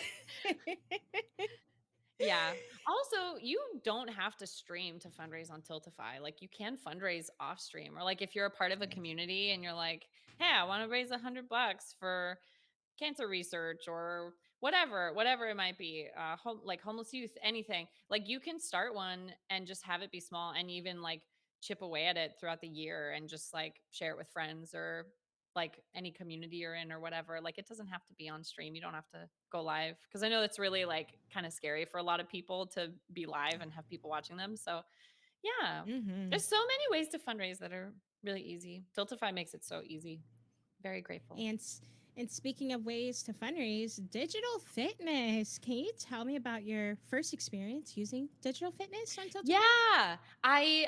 Speaker 2: Yeah. Also, you don't have to stream to fundraise on Tiltify. Like you can fundraise off stream, or like if you're a part of a community and you're like, "Hey, I want to raise $100 for cancer research or whatever it might be, like homeless youth, anything." Like you can start one and just have it be small and even like chip away at it throughout the year and just like share it with friends or like any community you're in or whatever. Like it doesn't have to be on stream. You don't have to go live because I know that's really like kind of scary for a lot of people to be live and have people watching them. So yeah,
Speaker 3: Hmm.
Speaker 2: there's so many ways to fundraise that are really easy. Tiltify makes it so easy. Very grateful.
Speaker 3: And and speaking of ways to fundraise, digital fitness. Can you tell me about your first experience using digital fitness on Tiltify?
Speaker 2: Yeah, I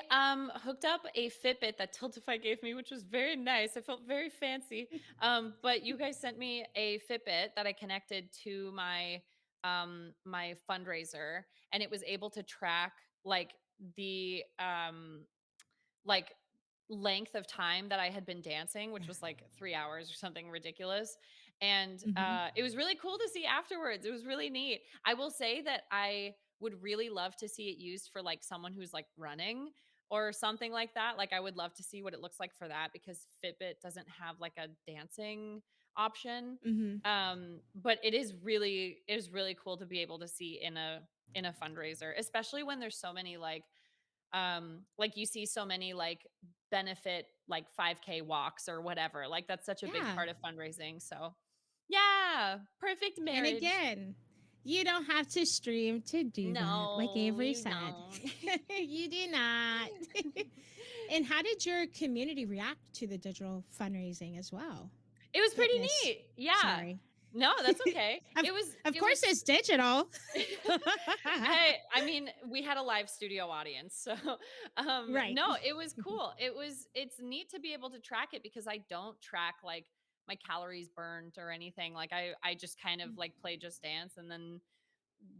Speaker 2: hooked up a Fitbit that Tiltify gave me, which was very nice. I felt very fancy. But you guys sent me a Fitbit that I connected to my fundraiser, and it was able to track like the like length of time that I had been dancing, which was like 3 hours or something ridiculous. And
Speaker 3: Hmm.
Speaker 2: it was really cool to see afterwards. It was really neat. I will say that I would really love to see it used for like someone who's like running or something like that. Like I would love to see what it looks like for that because Fitbit doesn't have like a dancing option.
Speaker 3: Hmm.
Speaker 2: But it is really cool to be able to see in a fundraiser, especially when there's so many like you see so many like benefit like 5K walks or whatever. Like that's such a big
Speaker 3: Yeah.
Speaker 2: part of fundraising. So yeah, perfect
Speaker 3: And
Speaker 2: marriage.
Speaker 3: again, you don't have to stream to do that, like
Speaker 2: No,
Speaker 3: Avery
Speaker 2: you
Speaker 3: said.
Speaker 2: don't.
Speaker 3: You do not. And how did your community react to the digital fundraising as well?
Speaker 2: It was pretty
Speaker 3: fitness.
Speaker 2: neat. Yeah.
Speaker 3: Sorry.
Speaker 2: No, that's okay.
Speaker 3: of,
Speaker 2: It was
Speaker 3: of
Speaker 2: it
Speaker 3: course,
Speaker 2: was
Speaker 3: it's digital.
Speaker 2: Hey, I mean, we had a live studio audience, so
Speaker 3: Right.
Speaker 2: no, it was cool. It's neat to be able to track it because I don't track like my calories burnt or anything. Like I just kind of like play Just Dance and then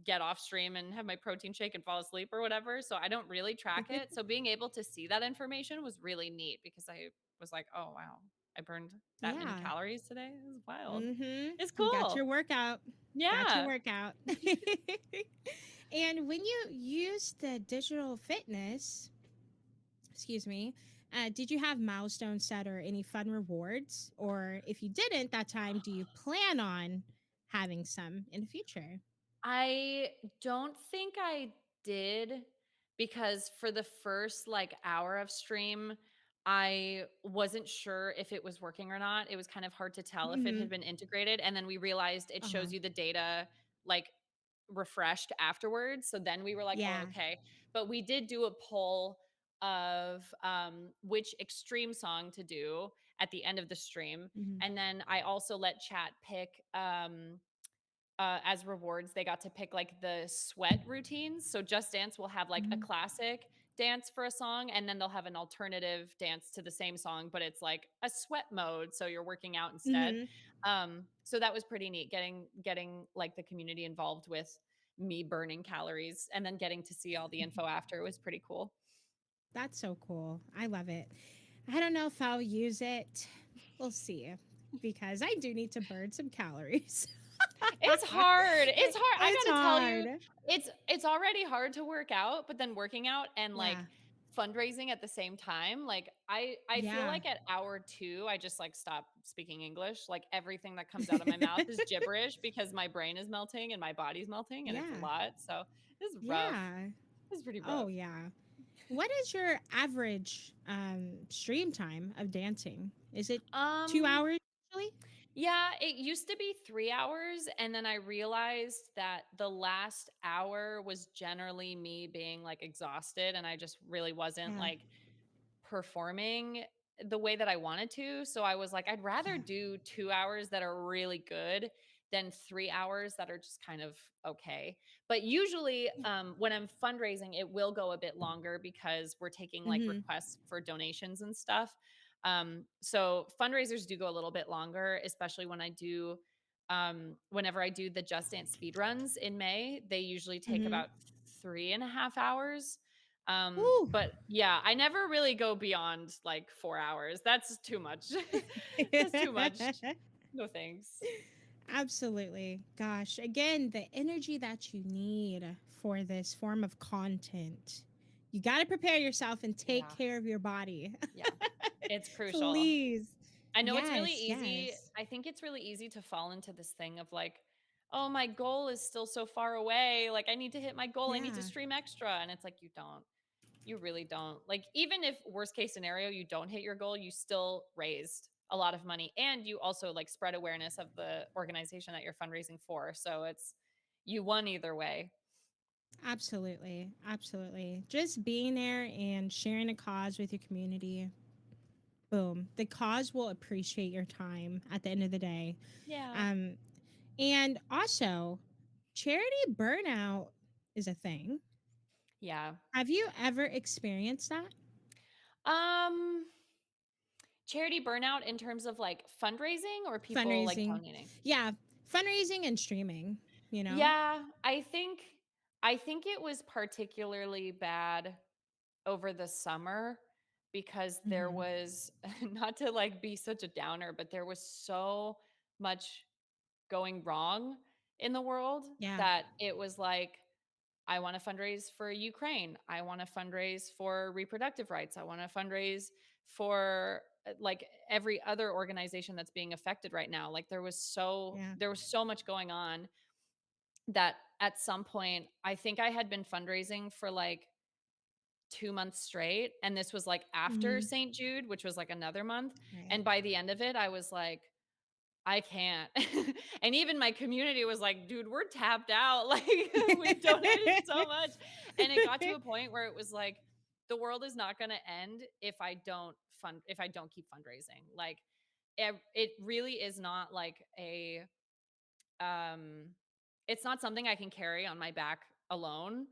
Speaker 2: get off stream and have my protein shake and fall asleep or whatever. So I don't really track it. So being able to see that information was really neat because I was like, oh wow, I burned that many
Speaker 3: Yeah.
Speaker 2: calories today. It was wild.
Speaker 3: Mm-hmm.
Speaker 2: It's
Speaker 3: You got your
Speaker 2: cool.
Speaker 3: workout. Got your
Speaker 2: Yeah.
Speaker 3: workout. And when you use the digital fitness, excuse me, did you have milestones set or any fun rewards? Or if you didn't that time, do you plan on having some in the future?
Speaker 2: I don't think I did because for the first like hour of stream, I wasn't sure if it was working or not. It was kind of hard to tell if it
Speaker 3: Mm-hmm.
Speaker 2: had been integrated. And then we realized it
Speaker 3: Uh-huh.
Speaker 2: shows you the data like refreshed afterwards. So then we were like, oh,
Speaker 3: Yeah.
Speaker 2: okay. But we did do a poll of which extreme song to do at the end of the stream.
Speaker 3: Mm-hmm.
Speaker 2: And then I also let chat pick as rewards, they got to pick like the sweat routines. So Just Dance will have like a
Speaker 3: Mm-hmm.
Speaker 2: classic dance for a song, and then they'll have an alternative dance to the same song, but it's like a sweat mode. So you're working out instead.
Speaker 3: Mm-hmm.
Speaker 2: So that was pretty neat getting like the community involved with me burning calories and then getting to see all the info after was pretty cool.
Speaker 3: That's so cool. I love it. I don't know if I'll use it. We'll see. Because I do need to burn some calories.
Speaker 2: It's hard. It's hard. I
Speaker 3: It's
Speaker 2: gotta tell you,
Speaker 3: hard.
Speaker 2: it's already hard to work out, but then working out and like
Speaker 3: Yeah.
Speaker 2: fundraising at the same time, like I feel
Speaker 3: Yeah.
Speaker 2: like at hour 2, I just like stop speaking English. Like everything that comes out of my mouth is gibberish because my brain is melting and my body's melting and it's a
Speaker 3: Yeah.
Speaker 2: lot. So it's rough.
Speaker 3: Yeah.
Speaker 2: It's pretty
Speaker 3: Oh,
Speaker 2: rough.
Speaker 3: yeah. What is your average stream time of dancing? Is it two
Speaker 2: Um
Speaker 3: hours usually?
Speaker 2: Yeah, it used to be 3 hours, and then I realized that the last hour was generally me being, like, exhausted, and I just really wasn't,
Speaker 3: Yeah.
Speaker 2: like, performing the way that I wanted to, so I was like, I'd rather
Speaker 3: Yeah.
Speaker 2: do 2 hours that are really good than 3 hours that are just kind of okay. But usually,
Speaker 3: Yeah.
Speaker 2: when I'm fundraising, it will go a bit longer because we're taking, like,
Speaker 3: Mm-hmm.
Speaker 2: requests for donations and stuff. So fundraisers do go a little bit longer, especially when I do whenever I do the Just Dance speed runs in May, they usually take
Speaker 3: Mm-hmm.
Speaker 2: about 3.5 hours.
Speaker 3: Woo.
Speaker 2: But yeah, I never really go beyond like 4 hours. That's too much. That's too much. No thanks.
Speaker 3: Absolutely. Gosh, again, the energy that you need for this form of content. You got to prepare yourself and take
Speaker 2: Yeah.
Speaker 3: care of your body.
Speaker 2: Yeah. It's crucial.
Speaker 3: Please.
Speaker 2: I know it's really
Speaker 3: Yes,
Speaker 2: easy.
Speaker 3: yes.
Speaker 2: I think it's really easy to fall into this thing of like, oh, my goal is still so far away. Like, I need to hit my goal. I need to
Speaker 3: Yeah,
Speaker 2: stream extra. And it's like, you don't. You really don't. Like, even if worst case scenario, you don't hit your goal, you still raised a lot of money. And you also like spread awareness of the organization that you're fundraising for. So it's, you won either way.
Speaker 3: absolutely. Absolutely. Just being there and sharing a cause with your community. Boom. The cause will appreciate your time at the end of the day.
Speaker 2: Yeah.
Speaker 3: Um, and also, charity burnout is a thing.
Speaker 2: Yeah.
Speaker 3: Have you ever experienced that?
Speaker 2: Um, Charity burnout in terms of like fundraising or people like
Speaker 3: Fundraising.
Speaker 2: donating?
Speaker 3: Yeah, fundraising and streaming, you know?
Speaker 2: Yeah, I think it was particularly bad over the summer because there
Speaker 3: Mhm.
Speaker 2: was not to like be such a downer, but there was so much going wrong in the world
Speaker 3: Yeah.
Speaker 2: that it was like I want to fundraise for Ukraine. I want to fundraise for reproductive rights. I want to fundraise for like every other organization that's being affected right now. Like
Speaker 3: Yeah.
Speaker 2: there was so much going on that at some point I think I had been fundraising for like 2 months straight and this was like after
Speaker 3: Mhm.
Speaker 2: St. Jude, which was like another month,
Speaker 3: Right.
Speaker 2: and by the end of it I was like I can't. And even my community was like, dude, we're tapped out. Like, we've donated so much. And it got to a point where it was like, the world is not going to end if I don't keep fundraising. Like, it really is not like a um it's not something I can carry on my back alone.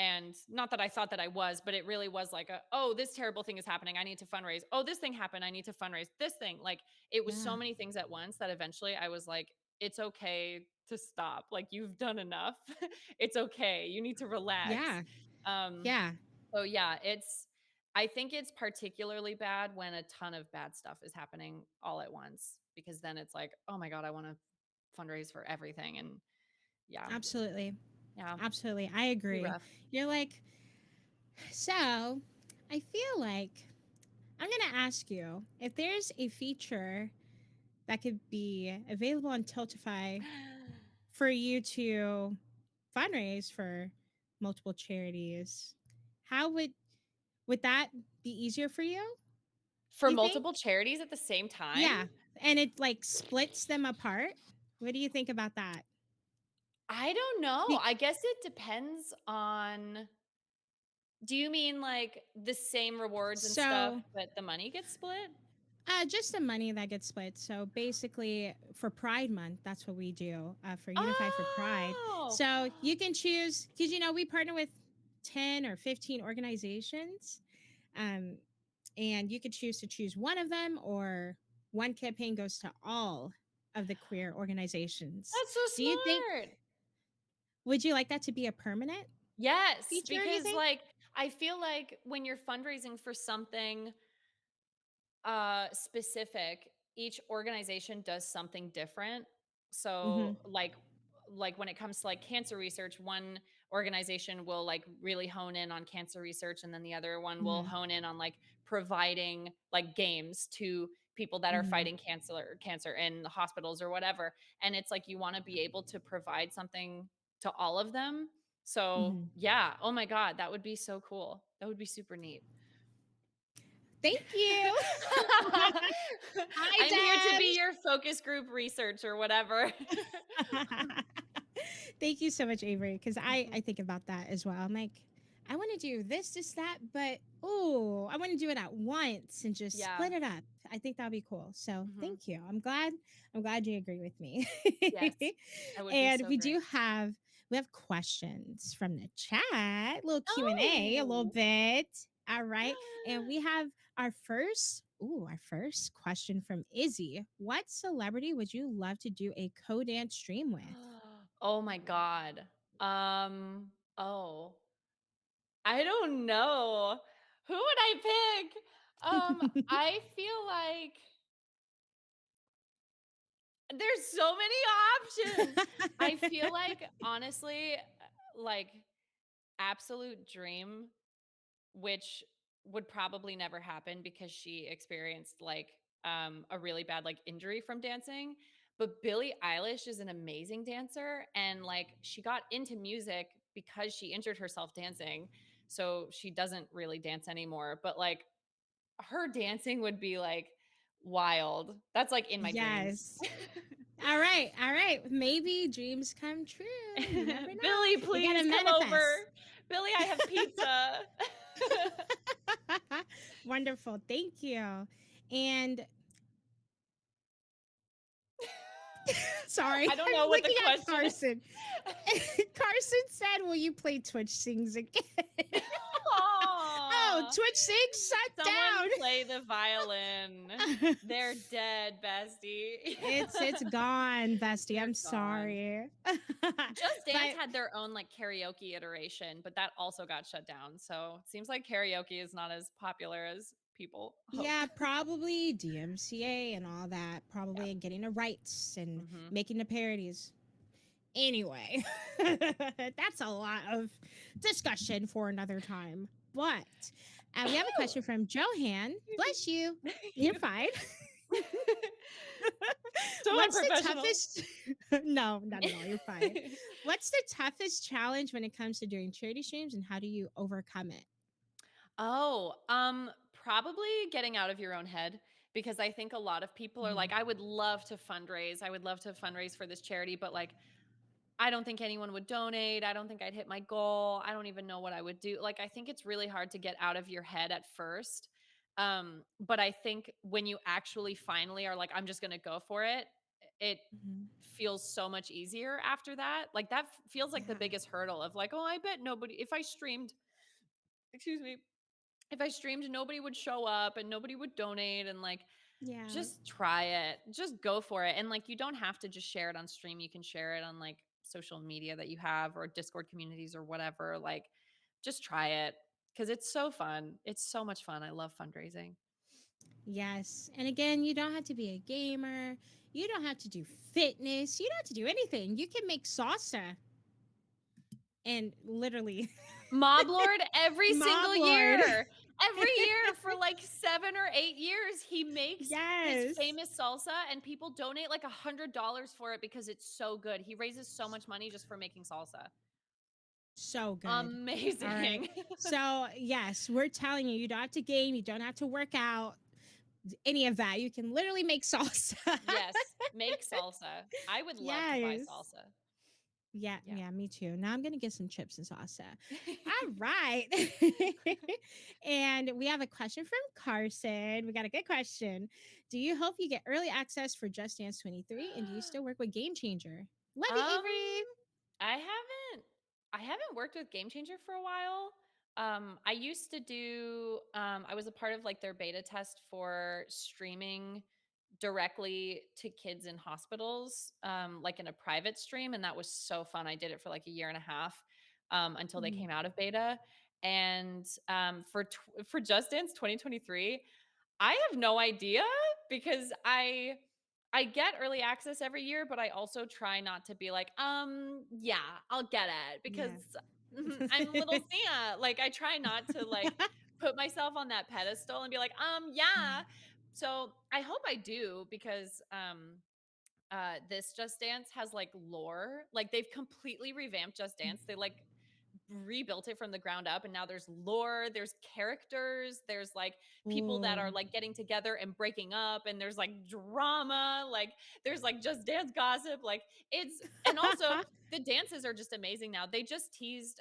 Speaker 2: And not that I thought that I was, but it really was like oh, this terrible thing is happening. I need to fundraise. Oh, this thing happened. I need to fundraise. This thing. Like it was
Speaker 3: Yeah.
Speaker 2: so many things at once that eventually I was like, it's okay to stop. Like you've done enough. It's okay. You need to relax.
Speaker 3: Yeah.
Speaker 2: Um,
Speaker 3: Yeah.
Speaker 2: so yeah, I think it's particularly bad when a ton of bad stuff is happening all at once because then it's like, oh my God, I want to fundraise for everything. And yeah,
Speaker 3: Absolutely.
Speaker 2: yeah,
Speaker 3: Absolutely. I
Speaker 2: pretty
Speaker 3: agree.
Speaker 2: rough.
Speaker 3: You're like, so I feel like I'm going to ask you if there's a feature that could be available on Tiltify for you to fundraise for multiple charities. How would that be easier for you?
Speaker 2: For
Speaker 3: You think?
Speaker 2: multiple charities at the same time?
Speaker 3: Yeah, and it like splits them apart. What do you think about that?
Speaker 2: I don't know.
Speaker 3: Be-
Speaker 2: I guess it depends on, do you mean like the same rewards and stuff,
Speaker 3: so
Speaker 2: but the money gets split?
Speaker 3: just the money that gets split. So basically, for Pride Month, that's what we do for Unify for Pride.
Speaker 2: Oh,
Speaker 3: So you can choose because we partner with 10 or 15 organizations, um, and you could choose to choose one of them, or one campaign goes to all of the queer organizations.
Speaker 2: that's so
Speaker 3: Do you think?
Speaker 2: smart.
Speaker 3: Would you like that to be a permanent
Speaker 2: Yes,
Speaker 3: feature? You
Speaker 2: because
Speaker 3: think?
Speaker 2: like I feel like when you're fundraising for something specific, each organization does something different.
Speaker 3: Mm-hmm.
Speaker 2: So like when it comes to like cancer research, one organization will like really hone in on cancer research, and then the other one will
Speaker 3: Mm-hmm.
Speaker 2: hone in on like providing like games to people that are
Speaker 3: Mm-hmm.
Speaker 2: fighting cancer in the hospitals or whatever. And it's like you want to be able to provide something to all of them. So
Speaker 3: Mm-hmm.
Speaker 2: yeah, oh my God, that would be so cool. That would be super neat.
Speaker 3: Thank you.
Speaker 2: I'm here to
Speaker 3: Hi,
Speaker 2: be your focus group research or whatever.
Speaker 3: Deb. Thank you so much, Avery, because I
Speaker 2: Mhm.
Speaker 3: think about that as well. I'm like, I want to do this, that, but oh, I want to do it at once and just
Speaker 2: Yeah.
Speaker 3: split it up. I think that'd be cool. So
Speaker 2: Mhm.
Speaker 3: thank you. I'm glad you agree with me.
Speaker 2: Yes. That would be
Speaker 3: And
Speaker 2: so
Speaker 3: we
Speaker 2: great.
Speaker 3: do have questions from the chat, little Q&A, a little
Speaker 2: Oh.
Speaker 3: bit. All right. And we have our first question from Izzy. What celebrity would you love to do a co-dance stream with?
Speaker 2: Oh my God. Oh, I don't know. Who would I pick? I feel like there's so many options. I feel like honestly, like absolute dream, which would probably never happen because she experienced like a really bad like injury from dancing. But Billie Eilish is an amazing dancer, and like she got into music because she injured herself dancing. So she doesn't really dance anymore, but like her dancing would be like wild. That's like in my dreams.
Speaker 3: Yes. All right. All right. Maybe dreams come true. You never know.
Speaker 2: Billy,
Speaker 3: You got
Speaker 2: please
Speaker 3: to
Speaker 2: come over.
Speaker 3: manifest.
Speaker 2: Billy, I have pizza.
Speaker 3: Wonderful. Thank you. And sorry,
Speaker 2: I don't
Speaker 3: I'm
Speaker 2: know what the
Speaker 3: looking at
Speaker 2: question is.
Speaker 3: Carson. Carson said, "Will you play Twitch Sings again?" Oh,
Speaker 2: Aw.
Speaker 3: Twitch Sings
Speaker 2: Someone
Speaker 3: shut
Speaker 2: play the violin.
Speaker 3: down.
Speaker 2: They're dead, bestie.
Speaker 3: It's gone, bestie.
Speaker 2: They're
Speaker 3: I'm
Speaker 2: gone.
Speaker 3: sorry.
Speaker 2: Just Dance
Speaker 3: But
Speaker 2: had their own like karaoke iteration, but that also got shut down. So it seems like karaoke is not as popular as people hope.
Speaker 3: yeah, probably DMCA and all that,
Speaker 2: Yeah.
Speaker 3: probably getting the rights and
Speaker 2: Hmm.
Speaker 3: making the parodies. Anyway, that's a lot of discussion for another time. But we have a question from Johan. Bless you.
Speaker 2: Thank
Speaker 3: You're
Speaker 2: you.
Speaker 3: fine.
Speaker 2: So
Speaker 3: What's the
Speaker 2: unprofessional.
Speaker 3: toughest? No, not at all. You're fine. What's the toughest challenge when it comes to doing charity streams, and how do you overcome it?
Speaker 2: Oh, probably getting out of your own head, because I think a lot of people are
Speaker 3: Mhm.
Speaker 2: like, I would love to fundraise. I would love to fundraise for this charity, but like, I don't think anyone would donate. I don't think I'd hit my goal. I don't even know what I would do. Like, I think it's really hard to get out of your head at first. But I think when you actually finally are like, I'm just going to go for it, it
Speaker 3: Mhm.
Speaker 2: feels so much easier after that. Like that feels like the
Speaker 3: Yeah.
Speaker 2: biggest hurdle of like, oh, I bet nobody, if I streamed, excuse me, if I streamed, nobody would show up and nobody would donate. And like,
Speaker 3: Yeah.
Speaker 2: just try it, just go for it. And like, you don't have to just share it on stream. You can share it on like social media that you have or Discord communities or whatever. Like, just try it because it's so fun. It's so much fun. I love fundraising.
Speaker 3: Yes. And again, you don't have to be a gamer. You don't have to do fitness. You don't have to do anything. You can make salsa and literally
Speaker 2: Mob Lord every
Speaker 3: mob
Speaker 2: single
Speaker 3: lord.
Speaker 2: year. Every year for like 7 or 8 years, he makes his
Speaker 3: Yes.
Speaker 2: famous salsa and people donate like $100 for it because it's so good. He raises so much money just for making salsa.
Speaker 3: So good. All right.
Speaker 2: Amazing.
Speaker 3: So, yes, we're telling you, you don't have to game, you don't have to work out, any of that. You can literally make salsa.
Speaker 2: Yes, make salsa. I would love to buy
Speaker 3: Yes.
Speaker 2: salsa.
Speaker 3: Yeah,
Speaker 2: Yeah.
Speaker 3: yeah, me too. Now I'm gonna get some chips and salsa. All right. And we have a question from Carson. We got a good question. Do you hope you get early access for Just Dance 23? And do you still work with Game Changer? Love you,
Speaker 2: Um,
Speaker 3: Avery.
Speaker 2: I haven't worked with Game Changer for a while. I used to do I was a part of like their beta test for streaming directly to kids in hospitals, like in a private stream, and that was so fun. I did it for like a year and a half until they
Speaker 3: Mhm.
Speaker 2: came out of beta. And for Just Dance 2023, I have no idea because I get early access every year, but I also try not to be like, yeah, I'll get it because
Speaker 3: Yeah.
Speaker 2: I'm little Sia. Like I try not to like put myself on that pedestal and be like, yeah. So I hope I do because this Just Dance has like lore. Like they've completely revamped Just Dance. They like rebuilt it from the ground up and now there's lore, there's characters, there's like people that are
Speaker 3: Ooh.
Speaker 2: like getting together and breaking up, and there's like drama, like there's like Just Dance gossip, like it's, and also the dances are just amazing now. They teased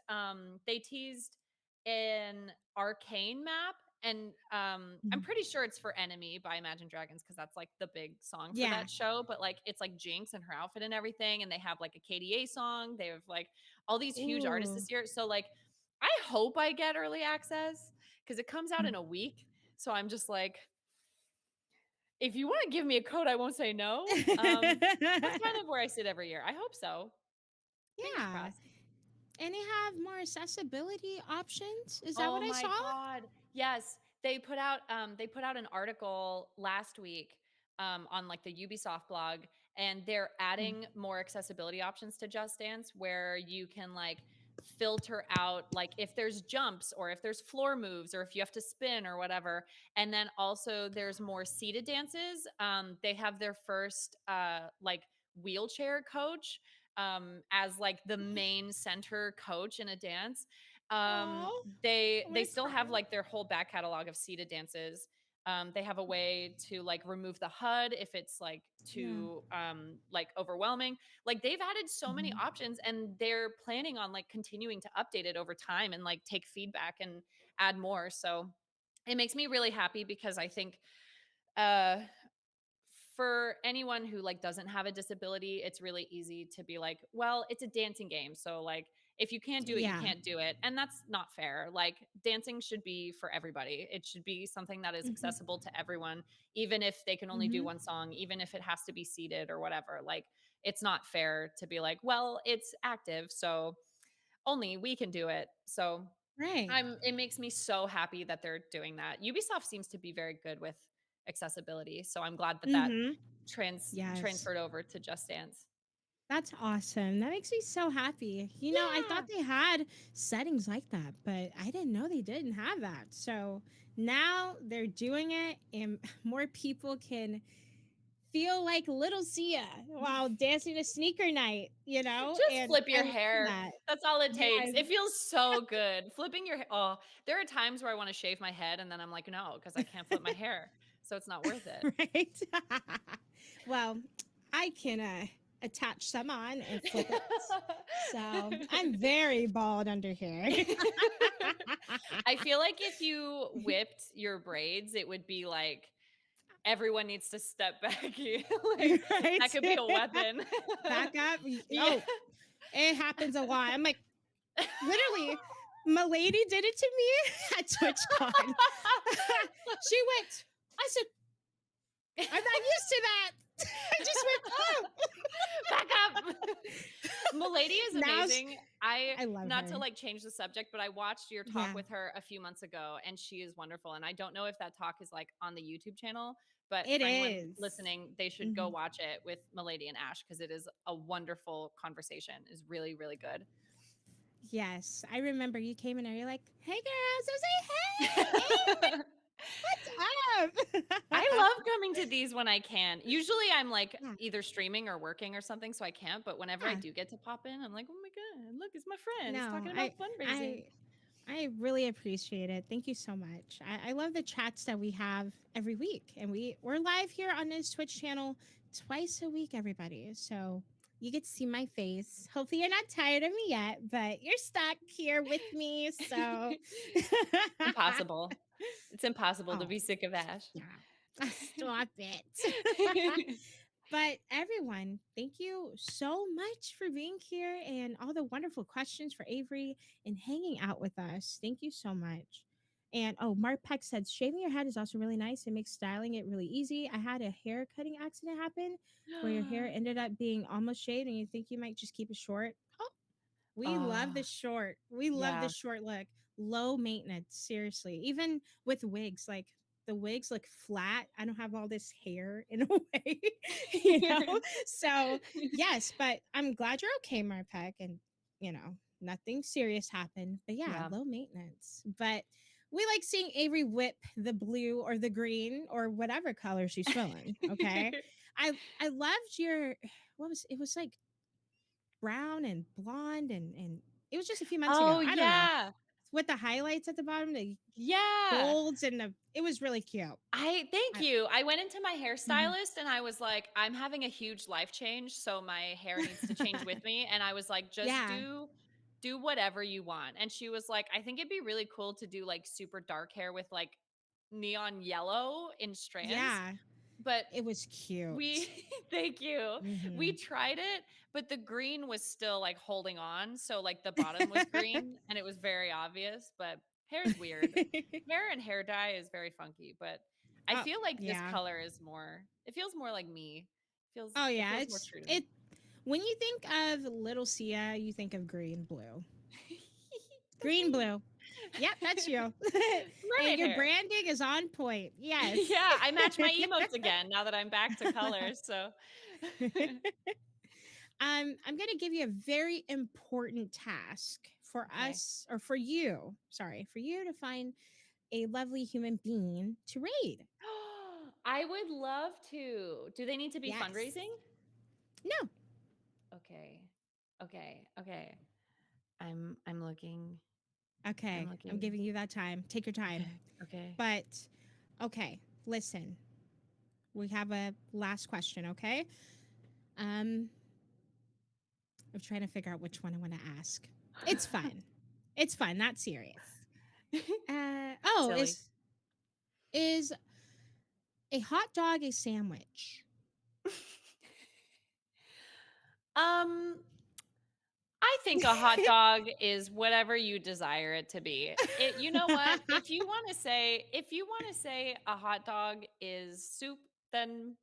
Speaker 2: an arcane map, and I'm pretty sure it's for Enemy by Imagine Dragons because that's like the big song for
Speaker 3: Yeah.
Speaker 2: that show. But like it's like Jinx and her outfit and everything, and they have like a KDA song. They have like all these huge artists
Speaker 3: Ooh.
Speaker 2: this year. So like I hope I get early access because it comes out in a week. So I'm just like, if you want to give me a code, I won't say no. That's kind of where I sit every year. I hope so. Fingers
Speaker 3: Yeah.
Speaker 2: crossed.
Speaker 3: And they have more accessibility options. Is that
Speaker 2: Oh
Speaker 3: what I
Speaker 2: my
Speaker 3: saw?
Speaker 2: god. Yes, they put out an article last week on like the Ubisoft blog, and they're adding more accessibility options to Just Dance where you can like filter out like if there's jumps or if there's floor moves or if you have to spin or whatever. And then also there's more seated dances. They have their first like wheelchair coach as like the main center coach in a dance.
Speaker 3: Oh, I'm
Speaker 2: They
Speaker 3: gonna
Speaker 2: still
Speaker 3: cry.
Speaker 2: have like their whole back catalog of seated dances. They have a way to like remove the HUD if it's like
Speaker 3: Yeah.
Speaker 2: too like overwhelming. Like they've added so many
Speaker 3: Mhm.
Speaker 2: options, and they're planning on like continuing to update it over time and like take feedback and add more. So it makes me really happy because I think uh for anyone who like doesn't have a disability, it's really easy to be like, well, it's a dancing game, so like if you can't do it, you
Speaker 3: Yeah.
Speaker 2: can't do it. And that's not fair. Like dancing should be for everybody. It should be something that is
Speaker 3: Mhm.
Speaker 2: accessible to everyone, even if they can only do
Speaker 3: Mhm.
Speaker 2: one song, even if it has to be seated or whatever. Like it's not fair to be like, well, it's active, so only we can do it. So
Speaker 3: Right.
Speaker 2: it makes me so happy that they're doing that. Ubisoft seems to be very good with accessibility, so I'm glad that that
Speaker 3: Mhm. Yes.
Speaker 2: transferred over to Just Dance.
Speaker 3: That's awesome. That makes me so happy. I
Speaker 2: Yeah.
Speaker 3: thought they had settings like that, but I didn't know they didn't have that. So now they're doing it, and more people can feel like Little Sia while dancing a sneaker night,
Speaker 2: Just
Speaker 3: and
Speaker 2: flip
Speaker 3: I
Speaker 2: your
Speaker 3: love
Speaker 2: hair.
Speaker 3: that.
Speaker 2: That's all it takes.
Speaker 3: Yes.
Speaker 2: It feels so good. Flipping your hair. Oh, there are times where I want to shave my head and then I'm like, no, because I can't flip my hair. So it's not worth it.
Speaker 3: Right. Well, I can attach some on and flip it. So I'm very bald under here.
Speaker 2: I feel like if you whipped your braids, it would be like everyone needs to step back. Like that
Speaker 3: Right?
Speaker 2: could be a weapon.
Speaker 3: Back up.
Speaker 2: Yeah.
Speaker 3: Oh, it happens a lot. I'm like, literally, my lady did it to me at TwitchCon. She went, I said, I'm not used to that. I just went, oh.
Speaker 2: Back up. Milady is
Speaker 3: Now
Speaker 2: amazing. I,
Speaker 3: I love
Speaker 2: not to
Speaker 3: her.
Speaker 2: like change the subject, but I watched your talk
Speaker 3: Yeah,
Speaker 2: with her a few months ago and she is wonderful. And I don't know if that talk is like on the YouTube channel, but
Speaker 3: it
Speaker 2: for anyone
Speaker 3: is.
Speaker 2: listening, they should go
Speaker 3: Mhm.
Speaker 2: watch it with Milady and Ash because it is a wonderful conversation. It's really, really good.
Speaker 3: Yes, I remember you came in there. You're like, "Hey girls," I was like, "Hey, what's
Speaker 2: I
Speaker 3: up?"
Speaker 2: love coming to these when I can. Usually I'm like
Speaker 3: Yeah,
Speaker 2: either streaming or working or something, so I can't. But whenever I
Speaker 3: yeah.
Speaker 2: do get to pop in, I'm like, oh my God, look, it's my friend. He's
Speaker 3: No,
Speaker 2: talking about fundraising.
Speaker 3: I, I really appreciate it. Thank you so much. I love the chats that we have every week, and we're live here on this Twitch channel twice a week, everybody. So you get to see my face. Hopefully, you're not tired of me yet, but you're stuck here with me. So,
Speaker 2: Impossible. It's impossible to
Speaker 3: oh,
Speaker 2: be sick of Ash.
Speaker 3: stop it. But everyone, thank you so much for being here and all the wonderful questions for Avery and hanging out with us. Thank you so much. And oh, Mark Peck said shaving your head is also really nice. It makes styling it really easy. I had a hair cutting accident happen where your hair ended up being almost shaved and you think you might just keep it short. Oh, we love the
Speaker 2: Oh,
Speaker 3: short. We love the
Speaker 2: yeah.
Speaker 3: short look. Low maintenance, seriously. Even with wigs, like the wigs look flat. I don't have all this hair in a way, you know? So, yes, but I'm glad you're okay, Marpek, and, nothing serious happened. But yeah,
Speaker 2: Yeah.
Speaker 3: low maintenance. But we like seeing Avery whip the blue or the green or whatever color she's feeling. Okay. I loved your it was like brown and blonde and it was just a few months ago.
Speaker 2: Oh,
Speaker 3: I don't know.
Speaker 2: yeah.
Speaker 3: With the highlights at the bottom, the
Speaker 2: Yeah.
Speaker 3: golds and it was really cute.
Speaker 2: I thank
Speaker 3: I,
Speaker 2: you. I went into my
Speaker 3: mhm.
Speaker 2: hairstylist and I was like, I'm having a huge life change, so my hair needs to change with me. And I was like, just
Speaker 3: Yeah.
Speaker 2: do whatever you want. And she was like, I think it'd be really cool to do like super dark hair with like neon yellow in strands.
Speaker 3: Yeah.
Speaker 2: But
Speaker 3: It was cute.
Speaker 2: we thank you. We
Speaker 3: Hmm.
Speaker 2: tried it, but the green was still like holding on. So like the bottom was green and it was very obvious, but hair's weird. Hair and hair dye is very funky, but I
Speaker 3: Oh,
Speaker 2: feel like this
Speaker 3: yeah.
Speaker 2: color is more it feels more like me.
Speaker 3: Oh,
Speaker 2: It
Speaker 3: yeah.
Speaker 2: feels more true to me.
Speaker 3: It when you think of Little Sia, you think of green blue.
Speaker 2: That's
Speaker 3: Green
Speaker 2: me.
Speaker 3: blue. Yep, that's you. And
Speaker 2: Mermaid
Speaker 3: your
Speaker 2: hair.
Speaker 3: branding is on point. Yes.
Speaker 2: Yeah, I match my emotes again now that I'm back to colors. So
Speaker 3: I'm going to give you a very important task for
Speaker 2: okay.
Speaker 3: us or for you. Sorry, for you to find a lovely human being to raid.
Speaker 2: I would love to. Do they need to be
Speaker 3: Yes.
Speaker 2: fundraising?
Speaker 3: No.
Speaker 2: Okay. Okay. I'm looking. I'm
Speaker 3: Okay. I'm
Speaker 2: looking.
Speaker 3: giving you that time. Take your time.
Speaker 2: Okay. Okay.
Speaker 3: But okay, listen. We have a last question, okay? I'm trying to figure out which one I want to ask. It's fun. It's fun, not serious. Oh,
Speaker 2: Silly.
Speaker 3: is a hot dog a sandwich?
Speaker 2: um I think a hot dog is whatever you desire it to be. You know what? If you want to say a hot dog is soup, then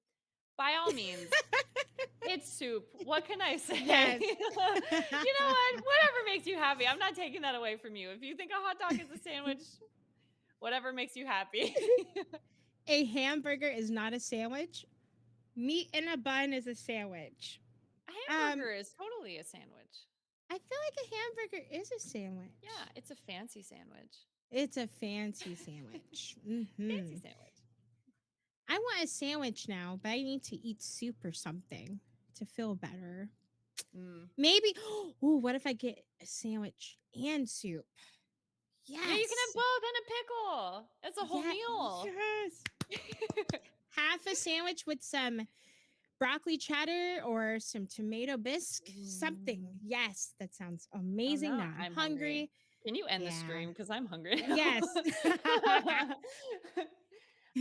Speaker 2: by all means, it's soup. What can I say?
Speaker 3: Yes.
Speaker 2: You know what? Whatever makes you happy. I'm not taking that away from you. If you think a hot dog is a sandwich, whatever makes you happy.
Speaker 3: A hamburger is not a sandwich. Meat in a bun is a sandwich.
Speaker 2: A
Speaker 3: Um,
Speaker 2: hamburger is totally a sandwich.
Speaker 3: I feel like a hamburger is a
Speaker 2: Yeah,
Speaker 3: sandwich.
Speaker 2: it's a fancy sandwich.
Speaker 3: It's a fancy sandwich.
Speaker 2: Fancy sandwich.
Speaker 3: I want a sandwich now, but I need to eat soup or something to feel better.
Speaker 2: Mm.
Speaker 3: Maybe. Oh, what if I get a sandwich and soup?
Speaker 2: Yeah, you can have
Speaker 3: Yes.
Speaker 2: both and a pickle. It's a whole
Speaker 3: Yeah.
Speaker 2: meal.
Speaker 3: Yes. Half a sandwich with some broccoli cheddar or some tomato bisque, something. Yes, that sounds amazing.
Speaker 2: no,
Speaker 3: Now I'm
Speaker 2: I'm
Speaker 3: hungry.
Speaker 2: Can you end the
Speaker 3: Yeah.
Speaker 2: stream? Because I'm hungry.
Speaker 3: Yes.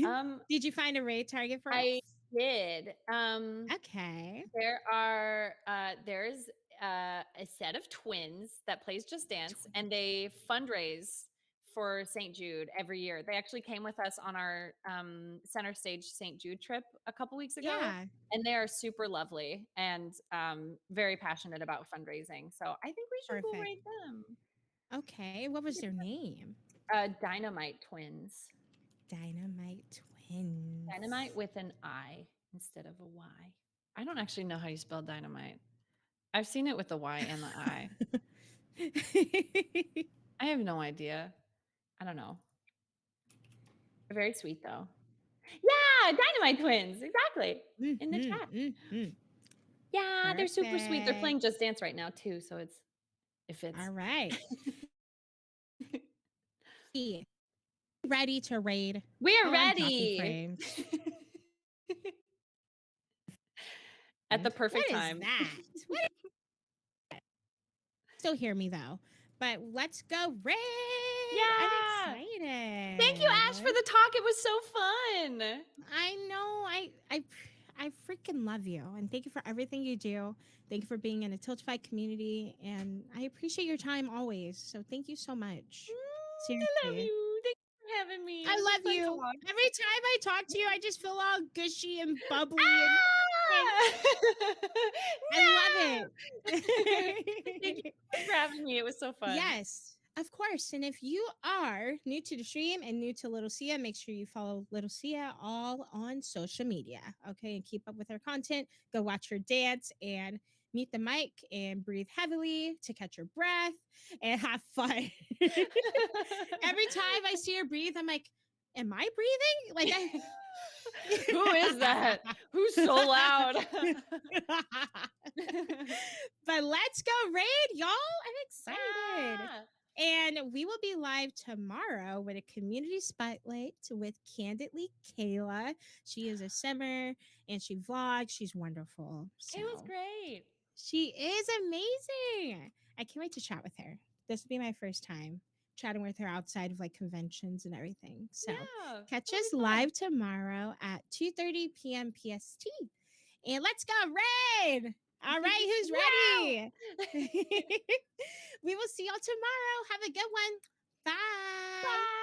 Speaker 2: um,
Speaker 3: Did you find a raid target for
Speaker 2: I
Speaker 3: us?
Speaker 2: did.
Speaker 3: Okay.
Speaker 2: There's a set of twins that plays Just Dance, and they fundraise for St. Jude every year. They actually came with us on our center stage St. Jude trip a couple weeks ago,
Speaker 3: Yeah.
Speaker 2: and they are super lovely and very passionate about fundraising. So I think we should go
Speaker 3: Perfect.
Speaker 2: rate them.
Speaker 3: Okay. What was their name?
Speaker 2: Dynamite Twins.
Speaker 3: Dynamite Twins.
Speaker 2: Dynamite with an I instead of a Y. I don't actually know how you spell dynamite. I've seen it with the Y and the I. I have no idea. I don't know. They're very sweet though. Yeah, Dynamite Twins. Exactly. In the chat. Yeah, they're super sweet. They're playing Just Dance right now too, so it fits.
Speaker 3: All right. Ready to raid.
Speaker 2: We're
Speaker 3: I'm dropping
Speaker 2: ready.
Speaker 3: frames.
Speaker 2: At the perfect
Speaker 3: What
Speaker 2: time.
Speaker 3: is that? What is... Still hear me though. But let's go raid.
Speaker 2: Yeah.
Speaker 3: I'm excited.
Speaker 2: Thank you, Ash, for the talk. It was so fun.
Speaker 3: I know. I freaking love you, and thank you for everything you do. Thank you for being in the Tiltify community, and I appreciate your time always. So thank you so much. Seriously.
Speaker 2: I love you. Thank you for having me.
Speaker 3: I love you.
Speaker 2: Talk.
Speaker 3: Every time I talk to you, I just feel all gushy and bubbly. I love it.
Speaker 2: Thank you for having me. It was so fun.
Speaker 3: Yes, of course. And if you are new to the stream and new to LittleSiha, make sure you follow LittleSiha all on social media. Okay, and keep up with her content. Go watch her dance and mute the mic and breathe heavily to catch your breath and have fun. Every time I see her breathe, I'm like, am I breathing? Like I
Speaker 2: Who is that? Who's so loud?
Speaker 3: But let's go raid, y'all. I'm excited. And we will be live tomorrow with a community spotlight with Candidly Kayla. She is a simmer and she vlogs. She's wonderful. So
Speaker 2: It was great.
Speaker 3: she is amazing. I can't wait to chat with her. This will be my first time chatting with her outside of like conventions and everything. So catch us live tomorrow at 2:30 p.m. PST. And let's go raid. All right, who's ready? We will see y'all tomorrow. Have a good one. Bye. Bye.